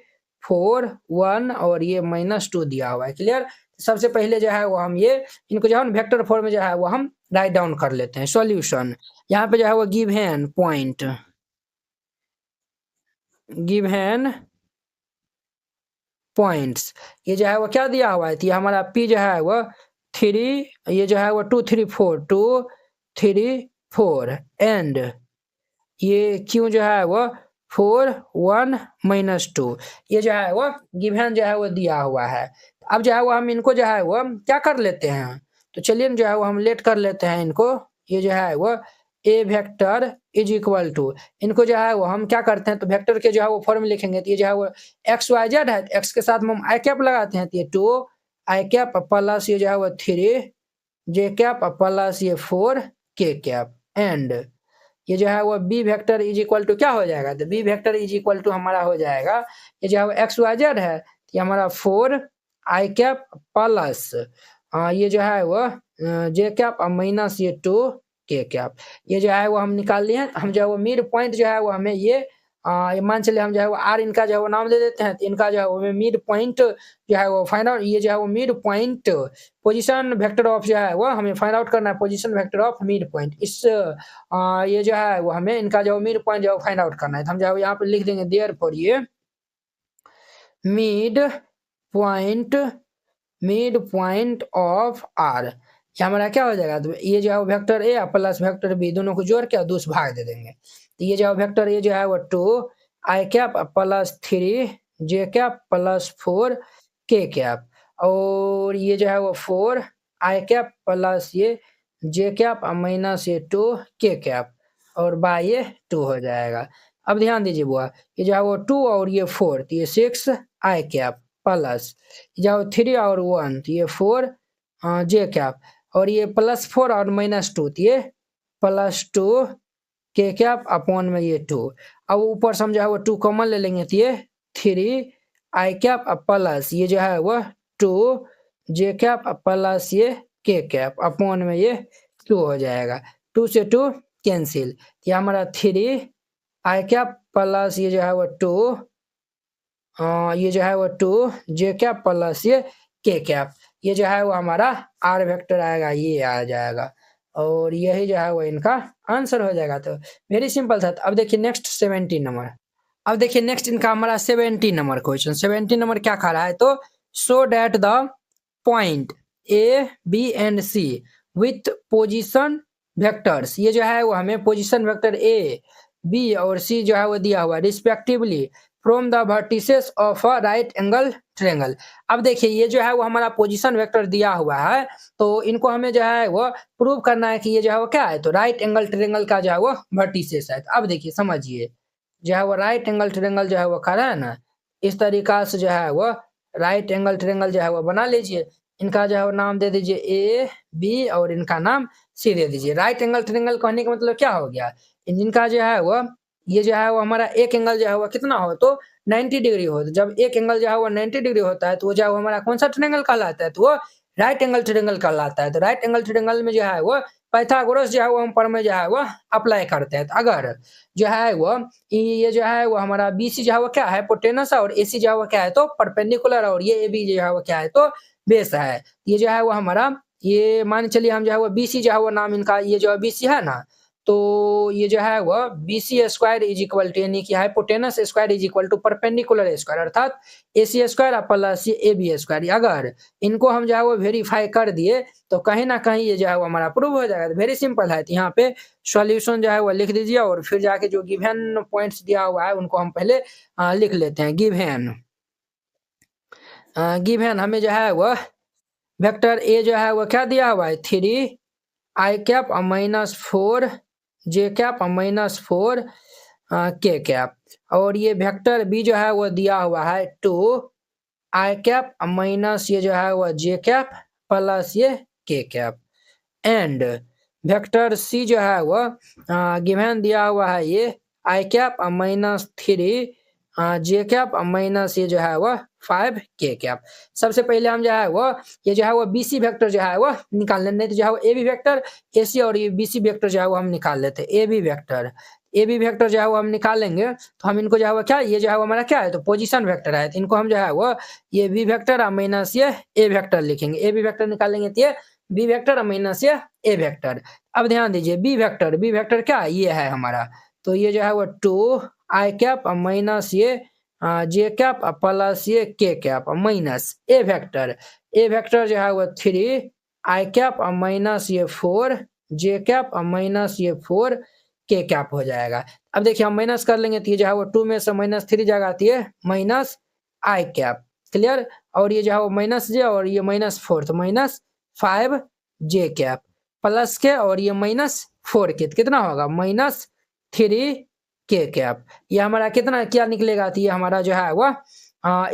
4 1 और ये -2 दिया हुआ है। क्लियर। सबसे पहले जो है वो हम ये इनको जो है ना वेक्टर फॉर्म में जो है वो हम राइट डाउन कर लेते हैं। सॉल्यूशन यहाँ पे जो है वो गिवन पॉइंट, गिवन पॉइंट्स, ये जो है वो क्या दिया हुआ है, तो ये हमारा पी जो है वो 3, ये जो है वो 2 3 4 2 3 4 एंड ये क्यू जो है वो 4 1 -2, ये जो है वो गिवन जो है वो दिया हुआ है। अब जो है वो हम इनको जो है वो क्या कर लेते हैं, तो चलिए जो है वो हम लेट कर लेते हैं इनको। ये जो है वो a vector is equal to, इनको जो है वो हम क्या करते हैं, तो वेक्टर के जो है वो फॉर्म लिखेंगे, तो ये जो है वो एक्स वाई जेड है, एक्स के साथ में हम आई कैप लगाते हैं, तो ये 2 आई कैप प्लस ये जो है वो 3 जे कैप प्लस ये 4 के कैप एंड ये जो है वो b vector is equal to क्या हो जाएगा, तो b vector is equal to हमारा हो जाएगा, ये जो है वो एक्स वाई जेड है, ये हमारा 4 आई कैप प्लस ये जो है वो जे कैप माइनस ये 2 के कैप, ये जो है वो हम निकाल लिए। हम जो है वो मिड पॉइंट जो है वो हमें ये मान चलिए हम जो है वो आर इनका जो है वो नाम दे देते हैं, तो इनका जो है वो मिड पॉइंट जो है वो फाइंड आउट, ये जो है वो mid point position vector of जो है वो हमें फाइंड आउट करना है, position vector of mid point. इस ये जो है वो हमें इनका जो मिड पॉइंट जो है फाइंड आउट करना है, तो हम जो है यहाँ पे लिख देंगे देयरफॉर ये मिड पॉइंट ऑफ आर, ये हमारा क्या हो जाएगा, तो ये जो है vector a plus vector b दोनों को जोड़ के दूस भाग दे देंगे, तो ये जो है वेक्टर ए जो है वो 2 आई कैप प्लस 3 जे कैप प्लस 4 के कैप, और ये जो है वो 4 आई कैप प्लस ये जे कैप माइनस ये 2 के कैप और बाय ये 2 हो जाएगा। अब ध्यान दीजिए बुआ, ये जो है वो 2 और ये 4, तो ये 6 आई कैप प्लस जाओ 3 और 1, तो ये 4 जे कैप, और ये +4 और -2, तो ये +2 के कैप अपॉन में ये 2। अब ऊपर से हम जो है वो 2 कॉमन ले लेंगे, तो ये 3 आई कैप प्लस ये जो है वो 2 जे कैप प्लस ये के कैप अपॉन में ये 2 हो जाएगा। 2 से 2 कैंसिल, ये हमारा 3 आई कैप प्लस ये जो है वो 2 ये जो है वो 2 जे कैप प्लस ये के कैप, ये जो है वो हमारा आर वेक्टर आएगा, ये आ जाएगा, और यही जो है वो इनका आंसर हो जाएगा। तो वेरी सिंपल था। अब देखिए नेक्स्ट 17 नंबर, अब देखिए नेक्स्ट इनका हमारा 17 नंबर क्वेश्चन। 17 नंबर क्या खा रहा है, तो show that the point A B and C with position vectors, ये जो है वो हमें पोजिशन वेक्टर ए बी और सी जो है वो दिया हुआ respectively from the vertices of a right angle triangle. अब देखिए ये जो है वो हमारा पोजीशन वेक्टर दिया हुआ है, तो इनको हमें जो है वो प्रूव करना है कि ये जो है वो क्या है, तो राइट एंगल ट्रायंगल का जो है वो वर्टिसेस है। अब देखिए समझिए, जो है वो राइट एंगल ट्रायंगल जो है वो खड़ा है ना, इस तरीका से जो है वो राइट एंगल ट्रायंगल जो है वो बना लीजिए। इनका जो है वो नाम दे दीजिए ए बी और इनका नाम सी दे दीजिए। राइट एंगल ट्रायंगल कहने का मतलब क्या हो गया, इनका जो है वो ये जो है वो हमारा एक एंगल जो है वो कितना हो, तो 90 डिग्री हो। तो जब एक एंगल जो है वो 90 डिग्री होता है, तो वो जो है वो हमारा कौन सा ट्रायंगल कहलाता है, तो वो राइट एंगल ट्रायंगल कहलाता है। तो राइट एंगल ट्रायंगल में जो है वो पाइथागोरस जो है वो हम प्रमेय जो है वो अप्लाई करते हैं। तो अगर जो है वो ये जो है वो हमारा बीसी जो है वो क्या है, हिपोटेनस है, और एसी जो है वो क्या है, तो परपेंडिकुलर, और ये एबी जो है वो क्या है, तो बेस है। ये जो है वो हमारा ये मान चलिए हम जो है वो बीसी जो है वो नाम इनका ये जो बीसी है ना, तो ये जो है वो BC square is equal to यानी कि hypotenuse square is equal to perpendicular square अर्थात AC square plus AB square. अगर इनको हम जो है वो वेरीफाई कर दिए तो कहीं ना कहीं ये जो है वो हमारा प्रूव हो जाएगा। वेरी सिंपल है। तो यहाँ पे सॉल्यूशन जो है वो लिख दीजिए और फिर जाके जो गिवन पॉइंट्स दिया हुआ है उनको हम पहले लिख लेते हैं। गिवन हमें जो है वो वेक्टर ए जो है वो क्या दिया हुआ है 3 आई कैप -4 जे कैप -4 के कैप, और ये वेक्टर बी जो है वो दिया हुआ है 2 आई कैप माइनस ये जो है वो जे कैप प्लस ये के कैप एंड वेक्टर सी जो है वो गिवन दिया हुआ है ये i cap -3 J cap minus ये जो है वह 5 के कैप। सबसे पहले हम जो है वो ये जो है वो बीसी वेक्टर जो है वो निकाल लेते, नहीं तो जो है वो ए बी वेक्टर एसी और ये बीसी वेक्टर जो है वो हम निकाल लेते हैं। ए बी वेक्टर जो है वो हम निकालेंगे तो हम इनको जो है वो क्या, ये जो है वो हमारा क्या है, तो पोजीशन वेक्टर है, तो इनको हम जो है वो ये बी वेक्टर माइनस ये ए वेक्टर लिखेंगे। ए बी वेक्टर निकालेंगे तो ये बी वेक्टर माइनस ये ए वेक्टर। अब ध्यान दीजिए बी वेक्टर क्या है, ये है हमारा, तो ये जो है वो 2 आई कैप माइनस ये जे कैप प्लस ये के कैप माइनस ए वेक्टर जो है वो 3 आई कैप माइनस ये 4 जे कैप माइनस ये 4 के कैप हो जाएगा। अब देखिए हम माइनस कर लेंगे तो ये जो है वो 2 में से माइनस 3 जगह आती है माइनस आई कैप, क्लियर। और ये जो है वो माइनस जे और ये माइनस 4 तो माइनस 5 जे कैप प्लस के और ये माइनस 4 के, कितना होगा माइनस 3 के कैप। ये हमारा कितना क्या निकलेगा, तो ये हमारा जो है वह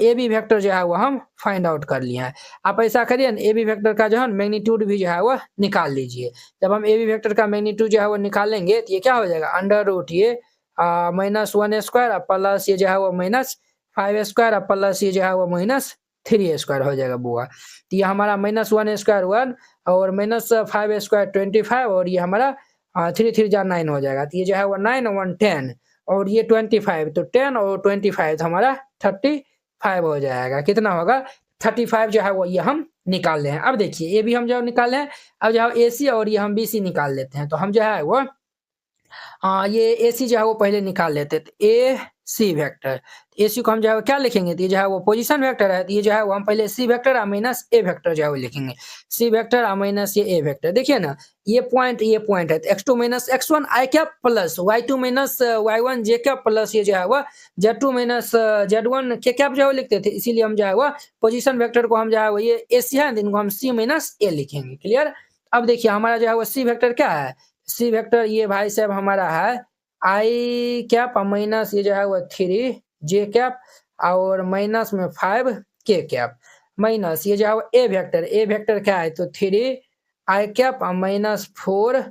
ए बी वेक्टर जो है वो हम फाइंड आउट कर लिए हैं। आप ऐसा करिए ना, ए बी वेक्टर का जो है मैग्नीट्यूड भी जो है वह निकाल लीजिए। जब हम ए बी वेक्टर का मैग्नीट्यूड जो है वो निकालेंगे तो ये क्या हो जाएगा, अंडर रूट ये -1² प्लस ये जो है वो -5² प्लस ये जो है वो -3² हो जाएगा बुआ। तो ये हमारा -1² 1 और -5² 25 और ये हमारा 3 3 जा 9 हो जाएगा। तो ये जो है वो 9 1 10 और ये 25, तो 10 और 25 तो हमारा 35 हो जाएगा। कितना होगा 35 जो है वो ये हम निकाल ले हैं। अब देखिए ये भी हम जो निकाले हैं, अब जो है एसी और ये हम बीसी निकाल लेते हैं। तो हम जो है वो ये एसी जो है वो पहले निकाल लेते हैं, तो ए सी वेक्टर, एसी को हम जो है क्या लिखेंगे, तो ये जो है वो पोजीशन वेक्टर है, तो ये जो है वो हम पहले सी वेक्टर माइनस ए वेक्टर जो है वो लिखेंगे। सी वेक्टर माइनस ये ए वेक्टर, देखिए ना ये पॉइंट है, तो x2 minus x1 I cap plus y2 minus y1 J cap plus ये जो है वो z2 माइनस z1 के कैप जो है वो लिखते थे, इसीलिए हम जो है वो पोजीशन वेक्टर को हम जो है वो ये एसी है, इनको हम सी माइनस ए लिखेंगे, क्लियर। अब देखिए हमारा जो है वो सी वेक्टर क्या है, सी वेक्टर ये भाई साहब हमारा है आई कैप माइनस ये जो है वो 3 जे कैप और माइनस में 5 के कैप माइनस ये जो है वो ए वेक्टर क्या है, तो 3 आई कैप माइनस 4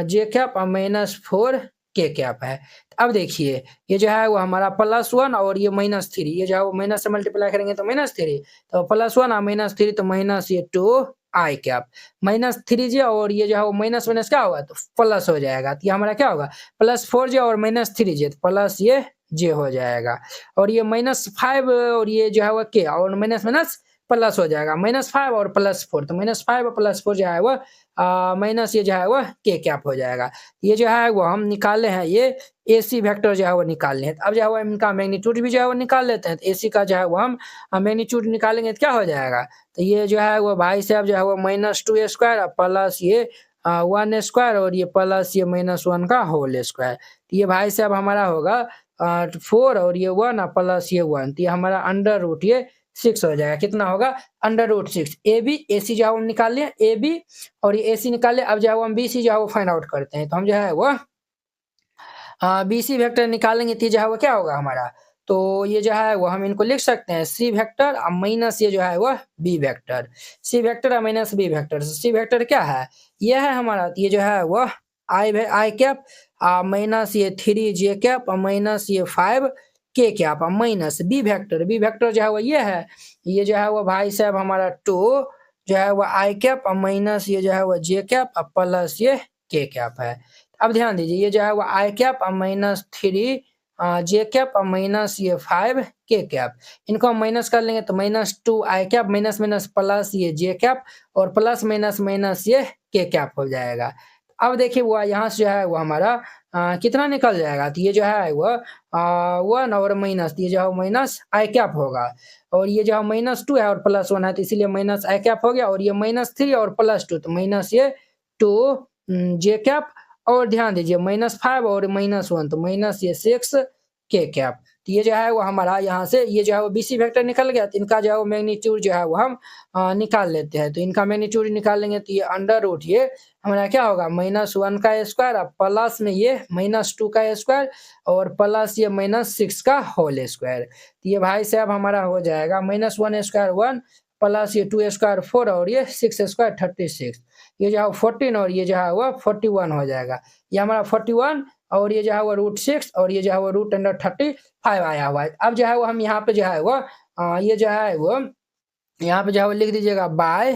जे कैप माइनस 4 के कैप है। अब देखिए ये जो है वो हमारा +1 और ये -3, ये जो है वो माइनस से मल्टीप्लाई करेंगे तो -3, तो +1 और -3 तो माइनस ये 2 आई कैप -3 और ये जो है वो माइनस माइनस क्या होगा, तो प्लस हो जाएगा। तो ये हमारा क्या होगा +4 और -3 तो प्लस ये जे हो जाएगा। और ये -5 और ये जो है वो के और माइनस माइनस प्लस हो जाएगा, -5 और +4 तो -5 और +4 जो है वो माइनस ये जो है वो के कैप हो जाएगा। ये जो है वो हम निकाले हैं, ये एसी वेक्टर जो है वो निकालने हैं। अब जो है वो इनका मैग्नीट्यूड भी जो है वो निकाल लेते हैं, तो एसी का जो है वो हम मैग्नीट्यूड निकालेंगे तो क्या हो जाएगा, तो ये जो है वो भाई साहब जो है वो -2² प्लस ये 1² और ये प्लस ये -1 का होल स्क्वायर, तो ये भाई साहब हमारा होगा 4 और ये 1 प्लस ये 1, तो ये हमारा अंडर रूट ये 6 हो जाएगा। कितना होगा under root 6। A B AC जो है वो निकाल लिया, ए बी और ये एसी निकाल लिया। अब जो है वो हम बीसी जो है वो फाइंड आउट करते हैं, तो हम जो है वो बीसी वेक्टर निकालेंगे तो जो है वो क्या होगा हमारा, तो ये जो है वो हम इनको लिख सकते हैं सी वेक्टर माइनस ये जो है वो b vector, C vector minus B vector. C vector क्या है, ये है हमारा, ये जो है वो आई कैप माइनस ये 3 जे कैप माइनस ये 5 के कैप माइनस बी वेक्टर जो है वो ये जो है वो भाई साहब हमारा 2 जो है वो आई कैप माइनस ये जो है वो जे कैप प्लस ये के कैप है। अब ध्यान दीजिए ये जो है वो i cap -3 J cap minus ये 5 के कैप, इनको हम माइनस कर लेंगे तो -2 आई कैप माइनस माइनस प्लस ये जे कैप और प्लस माइनस माइनस ये के कैप हो जाएगा। अब देखिए वो यहाँ से जो है वो हमारा कितना निकल जाएगा, तो ये जो है वो 1 और माइनस ये जो है माइनस आई कैप होगा और ये जो है -2 है और +1 है, तो इसीलिए माइनस आई कैप हो गया और ये -3 और +2 तो माइनस ये 2 जे कैप और ध्यान दीजिए -5 और -1 तो माइनस ये 6 के कैप। तो ये जो है वो हमारा यहाँ से ये जो है वो बीसी वेक्टर निकल गया, तो इनका जो है वो मैग्नीट्यूड जो है वो हम निकाल लेते हैं। तो इनका मैग्नीट्यूड निकालेंगे तो ये अंडर रूट ये हमारा क्या होगा -1 का स्क्वायर प्लस में ये -2 का स्क्वायर और प्लस ये -6 का होल स्क्वायर। तो ये भाई साहब हमारा हो जाएगा -1 स्क्वायर 1 प्लस ये 2 स्क्वायर 4 और ये 6 स्क्वायर 36, ये जो है 14 और ये जो है वो 41 हो जाएगा। ये हमारा 41 और ये जो है वो √6 और ये जो है वो √35 आया हुआ है। अब जो है वो हम यहाँ पे जो है वो ये जो है वो यहाँ पे जो है वो लिख दीजिएगा बाय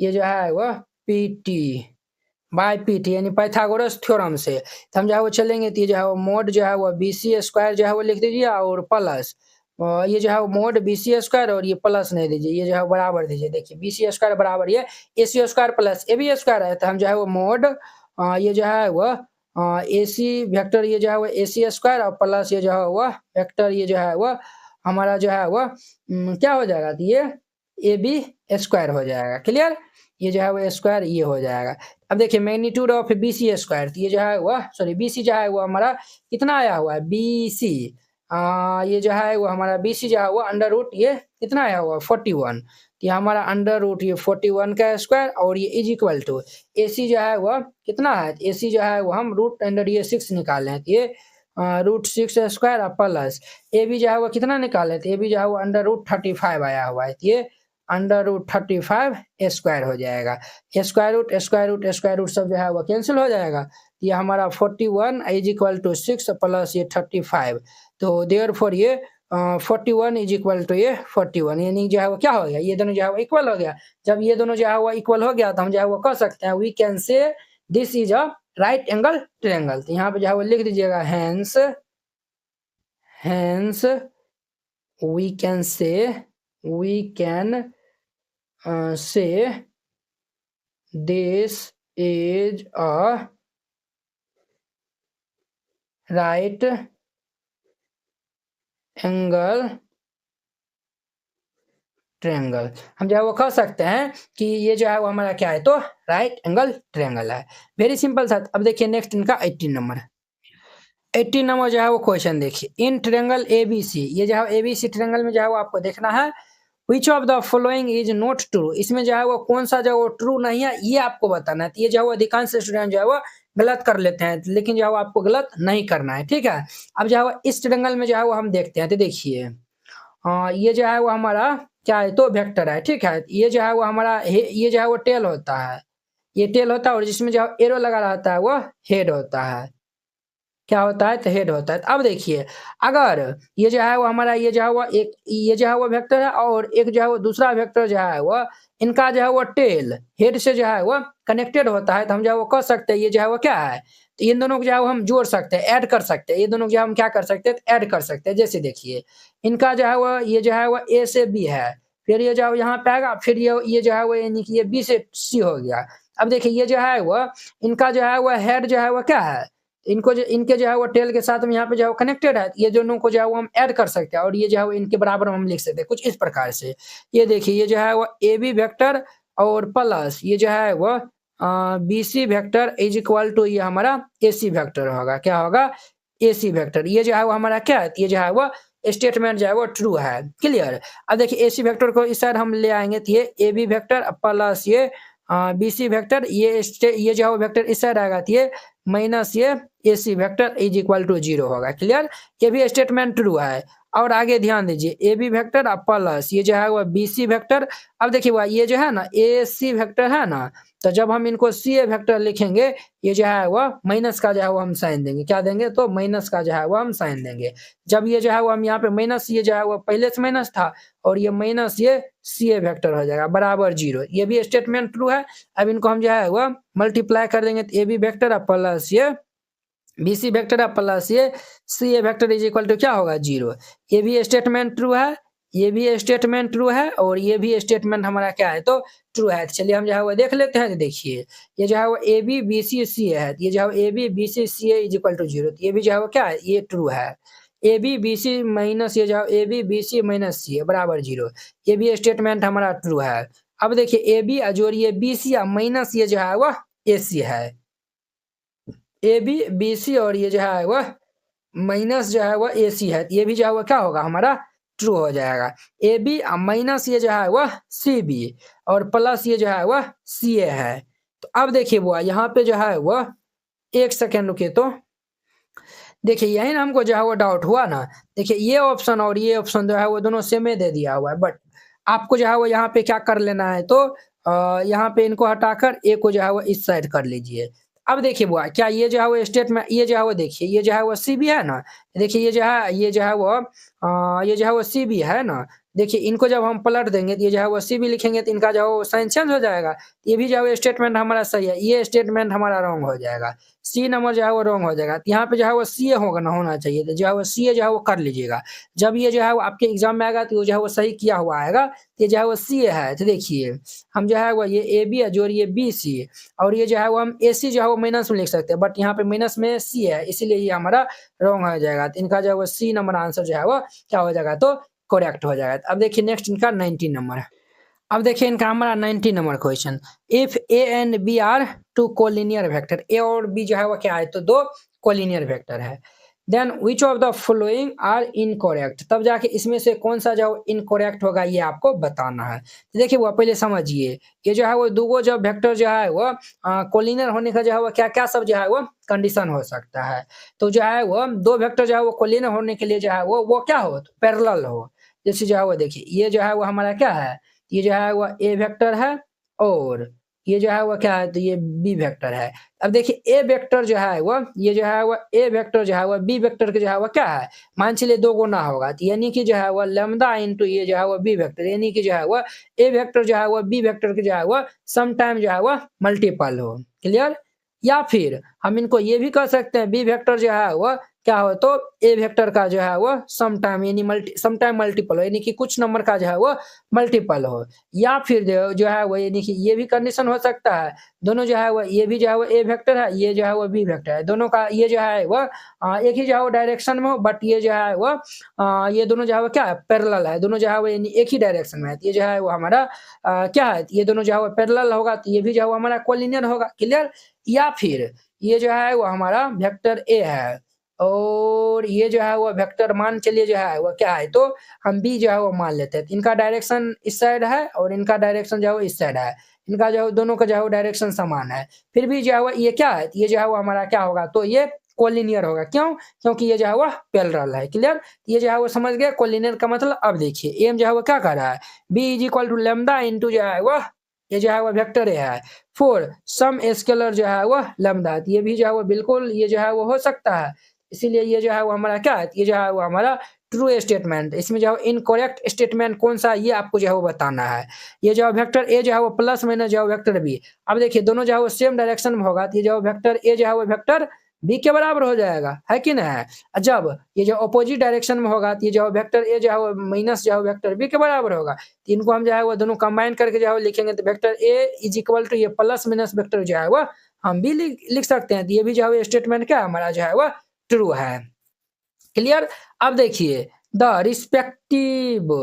ये जो है वो पीटी बाय पीटी यानी पाइथागोरस थ्योरम से। तो हम जो है वो चलेंगे तो ये जो है वो मोड जो है वो BC स्क्वायर जो है वो लिख दीजिए और प्लस ये जो है वो मोड BC स्क्वायर और ये प्लस नहीं दीजिए, ये जो है बराबर दीजिए। देखिए BC स्क्वायर बराबर ये AC square plus AB square है, तो हम जो है वो मोड ये जो है वो AC वेक्टर ये जो है वो AC स्क्वायर और प्लस ये जो है वो वेक्टर ये जो है वो हमारा जो है वो क्या हो जाएगा, तो ये AB स्क्वायर हो जाएगा। क्लियर, ये जो है वो स्क्वायर ये हो जाएगा। अब देखिए मैग्नीट्यूड ऑफ BC स्क्वायर, तो ये जो है वो सॉरी BC जो है वो हमारा कितना आया हुआ है BC ये जो है वो हमारा BC जो है वो अंडर रूट ये कितना आया हुआ 41, ये हमारा अंडर रूट ये 41 का स्क्वायर और ये इज इक्वल टू AC जो है वो कितना है, AC जो है वो हम रूट अंडर ये 6 निकाले हैं, तो ये √6 स्क्वायर प्लस AB जो है वो कितना निकाले थे, AB जो है वो अंडर रूट 35 आया हुआ है, ये अंडर रूट 35 स्क्वायर हो जाएगा। स्क्वायर रूट सब जो है वो कैंसिल हो जाएगा, ये हमारा 41 इज इक्वल टू 6 प्लस ये 35, तो देयरफॉर ये 41 इज इक्वल टू ये 41 यानी जो है वो क्या हो गया, ये दोनों जो है वो इक्वल हो गया। जब ये दोनों जो है वो इक्वल हो गया तो हम जो है वो कह सकते हैं we can say this is a right angle triangle. तो यहाँ पे जो है वो लिख दीजिएगा hence we can say this is a right angle triangle. हम जो है वो कह सकते हैं कि ये जो है वो हमारा क्या है, तो राइट एंगल ट्रायंगल है। वेरी सिंपल सा। अब देखिए नेक्स्ट इनका 18 नंबर 18 नंबर जो है वो क्वेश्चन देखिए, इन ट्रायंगल ABC, ये जो है ABC ट्रायंगल में जो है वो आपको देखना है विच of the following is not true, इसमें जो है वो कौन सा जो है वो ट्रू नहीं है ये आपको बताना है। तो ये जो है वो अधिकांश स्टूडेंट जो है वो गलत कर लेते हैं, लेकिन जो है वो आपको गलत नहीं करना है, ठीक है। अब जो है वो इस ट्रायंगल में जो है वो हम देखते हैं, तो देखिए ये जो है वो हमारा क्या है, तो वेक्टर है, ठीक है। ये जो है वो हमारा ये जो है वो टेल होता है, ये टेल होता है और जिसमें जो एरो लगा रहता है वो हेड होता है, क्या होता है, तो हेड होता है। अब देखिए अगर ये जो है वो हमारा ये जो है वो एक ये जो है वो वेक्टर है और एक जो है वो दूसरा वेक्टर जो है वो इनका जो है वो टेल हेड से जो है वो कनेक्टेड होता है, तो हम जो है वो कह सकते हैं ये जो है वो क्या है, तो इन दोनों को जो है वो हम जोड़ सकते हैं, ऐड कर सकते हैं, ये दोनों जो हम क्या कर सकते हैं, ऐड कर सकते हैं। जैसे देखिए इनका जो है वो ये जो है वो A से B है, फिर ये जो है यहाँ पे आएगा, फिर ये जो है वो यानी कि ये B से C हो गया। अब देखिए ये जो है वो इनका जो है वो हेड जो है वो क्या है, इनको जो इनके जो है वो टेल के साथ में यहाँ पे जो है वो कनेक्टेड है, ये दोनों को जो है वो हम ऐड कर सकते हैं और ये जो है वो इनके बराबर हम लिख सकते हैं कुछ इस प्रकार से। ये देखिए ये जो है वो AB वेक्टर और प्लस ये जो है वो BC vector is equal to ये हमारा AC वेक्टर होगा, क्या होगा, AC वेक्टर। ये जो है वो हमारा क्या है, ये जो है वो स्टेटमेंट जो है वो ट्रू है। क्लियर। अब देखिए AC वेक्टर को इस साइड हम ले आएंगे, तो ये AB वेक्टर प्लस ये BC वेक्टर ये जो है वो वेक्टर इस साइड आएगा, तो ये माइनस ये AC vector is equal to 0 होगा। क्लियर, ये भी स्टेटमेंट ट्रू है। और आगे ध्यान दीजिए AB वेक्टर प्लस ये जो है वो BC वेक्टर। अब देखिए वो ये जो है ना AC वेक्टर है ना, तो जब हम इनको CA वेक्टर लिखेंगे ये जो है वो माइनस का जो है वो हम साइन देंगे, क्या देंगे, तो माइनस का जो है वो हम साइन देंगे। जब ये जो है वो हम यहाँ पे माइनस ये जो है वो पहले से माइनस था और ये माइनस ये CA वेक्टर हो जाएगा बराबर 0, ये भी स्टेटमेंट ट्रू है। अब इनको हम जो है वो मल्टीप्लाई कर देंगे, तो AB वेक्टर प्लस ये BC वेक्टर प्लस ये CA vector is equal to क्या होगा 0। ये भी स्टेटमेंट ट्रू है, ये भी स्टेटमेंट ट्रू है और ये भी स्टेटमेंट हमारा क्या है, तो ट्रू है। चलिए हम जो है वो देख लेते हैं। देखिए ये जो है वो AB BC CA है, ये जो है AB BC CA is equal to 0, ये भी जो है वो क्या है, ये ट्रू है। AB BC माइनस ये जो है AB BC माइनस CA बराबर 0, ये भी स्टेटमेंट हमारा ट्रू है। अब देखिए AB जोड़िए BC माइनस ये जो है वो AC है, AB BC और ये जो है वो माइनस जो है वो AC है, ये भी जो है वो क्या होगा हमारा ट्रू हो जाएगा। AB माइनस ये जो है वो CB और प्लस ये जो है वो CA है। तो अब देखिए वो यहाँ पे जो है वो एक सेकेंड रुकिए, तो देखिए यही ना हमको जो है वो डाउट हुआ ना। देखिए ये ऑप्शन और ये ऑप्शन जो है वो दोनों सेम ही दे दिया हुआ है, बट आपको जो है वो यहाँ पे क्या कर लेना है, तो यहाँ पे इनको हटाकर ए को जो है वो इस साइड कर लीजिए। अब देखिए बुआ क्या ये जो है वो स्टेटमेंट ये जो है वो देखिए ये जो है वो सी भी है ना, देखिए ये जो है वो ये जो है वो सी भी है ना, देखिए इनको जब हम पलट देंगे तो ये जो है वो सी भी लिखेंगे तो इनका जो है वो साइन चेंज हो जाएगा। ये भी जो है वो स्टेटमेंट हमारा सही है, ये स्टेटमेंट हमारा रॉन्ग हो जाएगा, सी नंबर जो है वो रॉन्ग हो जाएगा। तो यहाँ पे जो है वो सी होगा ना होना चाहिए, तो जो है वो सी जो है वो कर लीजिएगा। जब ये जो है वो आपके एग्जाम में आएगा तो जो है वो सही किया हुआ आएगा, तो ये जो है वो सी है। तो देखिए हम जो है वो ये ए बी है जोड़िए बी सी, और ये जो है वो हम ए सी जो है वो माइनस में लिख सकते हैं, बट यहाँ पे माइनस में सी है इसीलिए ये हमारा रॉन्ग हो जाएगा। तो इनका जो है वो सी नंबर आंसर जो है वो क्या हो जाएगा, तो करेक्ट हो जाएगा। अब देखिए नेक्स्ट इनका 19 नंबर है। अब देखिए इनका हमारा 19 number question, if A and B are two collinear vector, A और बी जो है वो क्या है, तो दो कोलिनियर वेक्टर है, then which of the following are incorrect, तब जाके इसमें से कौन सा जो इनकरेक्ट होगा ये आपको बताना है। तो देखिए वो पहले समझिए, ये जो है वो दूगो जो वेक्टर जो है वो कोलिनियर होने का जो है वो क्या क्या सब जो है वो कंडीशन हो सकता है। तो जो है वो दो वेक्टर जो है वो कोलिनियर होने के लिए जो है वो क्या हो, तो पैरेलल हो। जैसे जो है वो देखिए ये जो है वो हमारा क्या है, ये जो है वो ए वेक्टर है, और ये जो है वो क्या है, तो ये बी वेक्टर है। अब देखिए ए वेक्टर जो है वो ये जो है वो ए वेक्टर जो है वो बी वेक्टर के जो है वो क्या है, मान चलिए दो गुना होगा, तो यानी कि जो है वो लैम्डा इनटू ये जो है वो बी वेक्टर, यानी कि जो है वो ए वेक्टर जो है वो बी वेक्टर के जो है वो सम टाइम जो है वो मल्टीपल हो। क्लियर? या फिर हम इनको ये भी कह सकते हैं बी वेक्टर जो है वो क्या हो, तो ए वेक्टर का जो है वो सम टाइम यानी मल्टीपल हो, यानी कि कुछ नंबर का जो है वो मल्टीपल हो। या फिर जो है वो यानी कि ये भी कंडीशन हो सकता है, दोनों जो है वो ये भी जो है वो ए वेक्टर है, ये जो है वो बी वेक्टर है, दोनों का ये जो है वो एक ही जो है वो डायरेक्शन में हो, बट ये जो है वो ये दोनों जो है वो क्या है, पैरेलल है, दोनों जो है वो यानी एक ही डायरेक्शन में है। ये जो है वो हमारा क्या है, ये दोनों जो है वो पैरेलल होगा, तो ये भी जो है वो हमारा कोलिनियर होगा। क्लियर? या फिर ये जो है वो हमारा वेक्टर ए है, और ये जो है वो वेक्टर मान चलिए जो है वो क्या है, तो हम बी जो है वो मान लेते हैं। तो इनका डायरेक्शन इस साइड है और इनका डायरेक्शन जो है वो इस साइड है, इनका जो दोनों का जो है वो डायरेक्शन समान है, फिर भी जो है वो ये क्या है, ये जो है वो हमारा क्या होगा, तो ये कोलिनियर होगा। क्यों? क्योंकि ये जो है वो पैरेलल है। क्लियर? ये जो है वो समझ गया कोलिनियर का मतलब। अब देखिए एम जो है वो क्या कर रहा है, b is equal to lambda into जो है वो ये जो है वो वेक्टर है फोर सम स्केलर जो है वो लैम्डा, ये भी जो है वो बिल्कुल ये जो है वो हो सकता है, इसीलिए ये जो है वो हमारा क्या है, ये जो है वो हमारा ट्रू स्टेटमेंट। इसमें जो है इनकरेक्ट स्टेटमेंट कौन सा है ये आपको जो है वो बताना है। ये जो वेक्टर ए जो है वो प्लस माइनस जो है वेक्टर बी, अब देखिए दोनों जो है वो सेम डायरेक्शन में होगा, तो ये जो वेक्टर ए जो है वो वेक्टर बी के बराबर हो जाएगा, है कि नहीं? जब ये जो अपोजिट डायरेक्शन में होगा तो ये जो वेक्टर ए जो है वो माइनस जो है वेक्टर बी के बराबर होगा, तो इनको हम जो है वो दोनों कंबाइन करके जो है लिखेंगे, तो vector a is equal to ये प्लस माइनस वेक्टर जो है वो हम भी लिख सकते हैं। तो ये भी जो है स्टेटमेंट क्या हमारा जो है वो ट्रू है। क्लियर? अब देखिए द रिस्पेक्टिव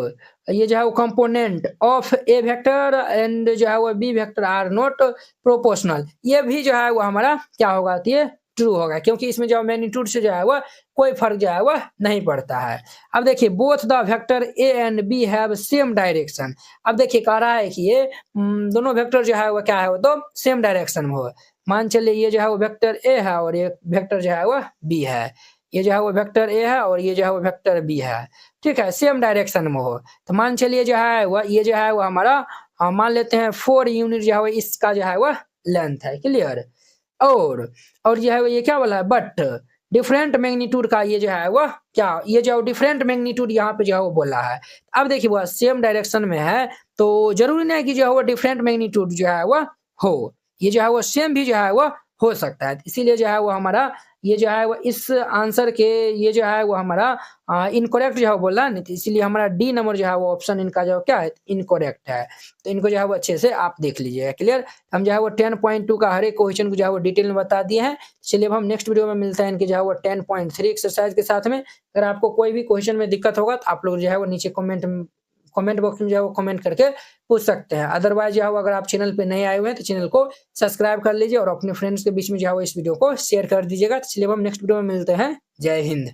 ये जो है वो component of A vector and जो है वो b vector are not proportional, ये भी जो है वो हमारा क्या होगा, तो ये ट्रू होगा, क्योंकि इसमें जो मैग्नीट्यूड से जो है वो कोई फर्क जो है वो नहीं पड़ता है। अब देखिए both the vector a and b have same direction, अब देखिए कह रहा है कि ये दोनों वेक्टर जो है वो क्या है, वो तो सेम डायरेक्शन में हो। मान चलिए ये जो है वो वेक्टर ए है और ये वेक्टर जो है वो बी है, ये जो है वो वेक्टर ए है और ये जो है वो वेक्टर बी है, ठीक है, सेम डायरेक्शन में हो। तो मान चलिए जो है वो ये जो है वो हमारा मान लेते हैं 4 यूनिट जो है वो इसका जो है वो लेंथ है। क्लियर? और जो है वो ये क्या बोला है, बट डिफरेंट मैग्नीट्यूड का ये जो है वो क्या, ये जो डिफरेंट मैग्नीट्यूड यहाँ पे जो है वो बोला है। अब देखिए वो सेम डायरेक्शन में है तो जरूरी नहीं कि जो है वो डिफरेंट मैग्नीट्यूड जो है वो हो, ये जो है वो सेम भी जो है वो हो सकता है। इसीलिए जो है वो हमारा ये जो है वो इस आंसर के ये जो है वो हमारा इनकरेक्ट जो है बोला नहीं, तो इसीलिए हमारा डी नंबर जो है वो ऑप्शन इनका जो क्या है इनकरेक्ट है। तो इनको जो है वो अच्छे से आप देख लीजिएगा। क्लियर? हम जो है वो 10.2 का हर एक क्वेश्चन को जो है वो डिटेल में बता दिए हैं। चलिए अब हम नेक्स्ट वीडियो में मिलते हैं इनके जो है वो 10.3 एक्सरसाइज के साथ में। अगर आपको कोई भी क्वेश्चन में दिक्कत होगा तो आप लोग जो है वो नीचे कमेंट बॉक्स में जो है वो कमेंट करके पूछ सकते हैं। अदरवाइज जो है वो अगर आप चैनल पे नए आए हुए हैं तो चैनल को सब्सक्राइब कर लीजिए और अपने फ्रेंड्स के बीच में जो है वो इस वीडियो को शेयर कर दीजिएगा। तो चलिए हम नेक्स्ट वीडियो में मिलते हैं। जय हिंद।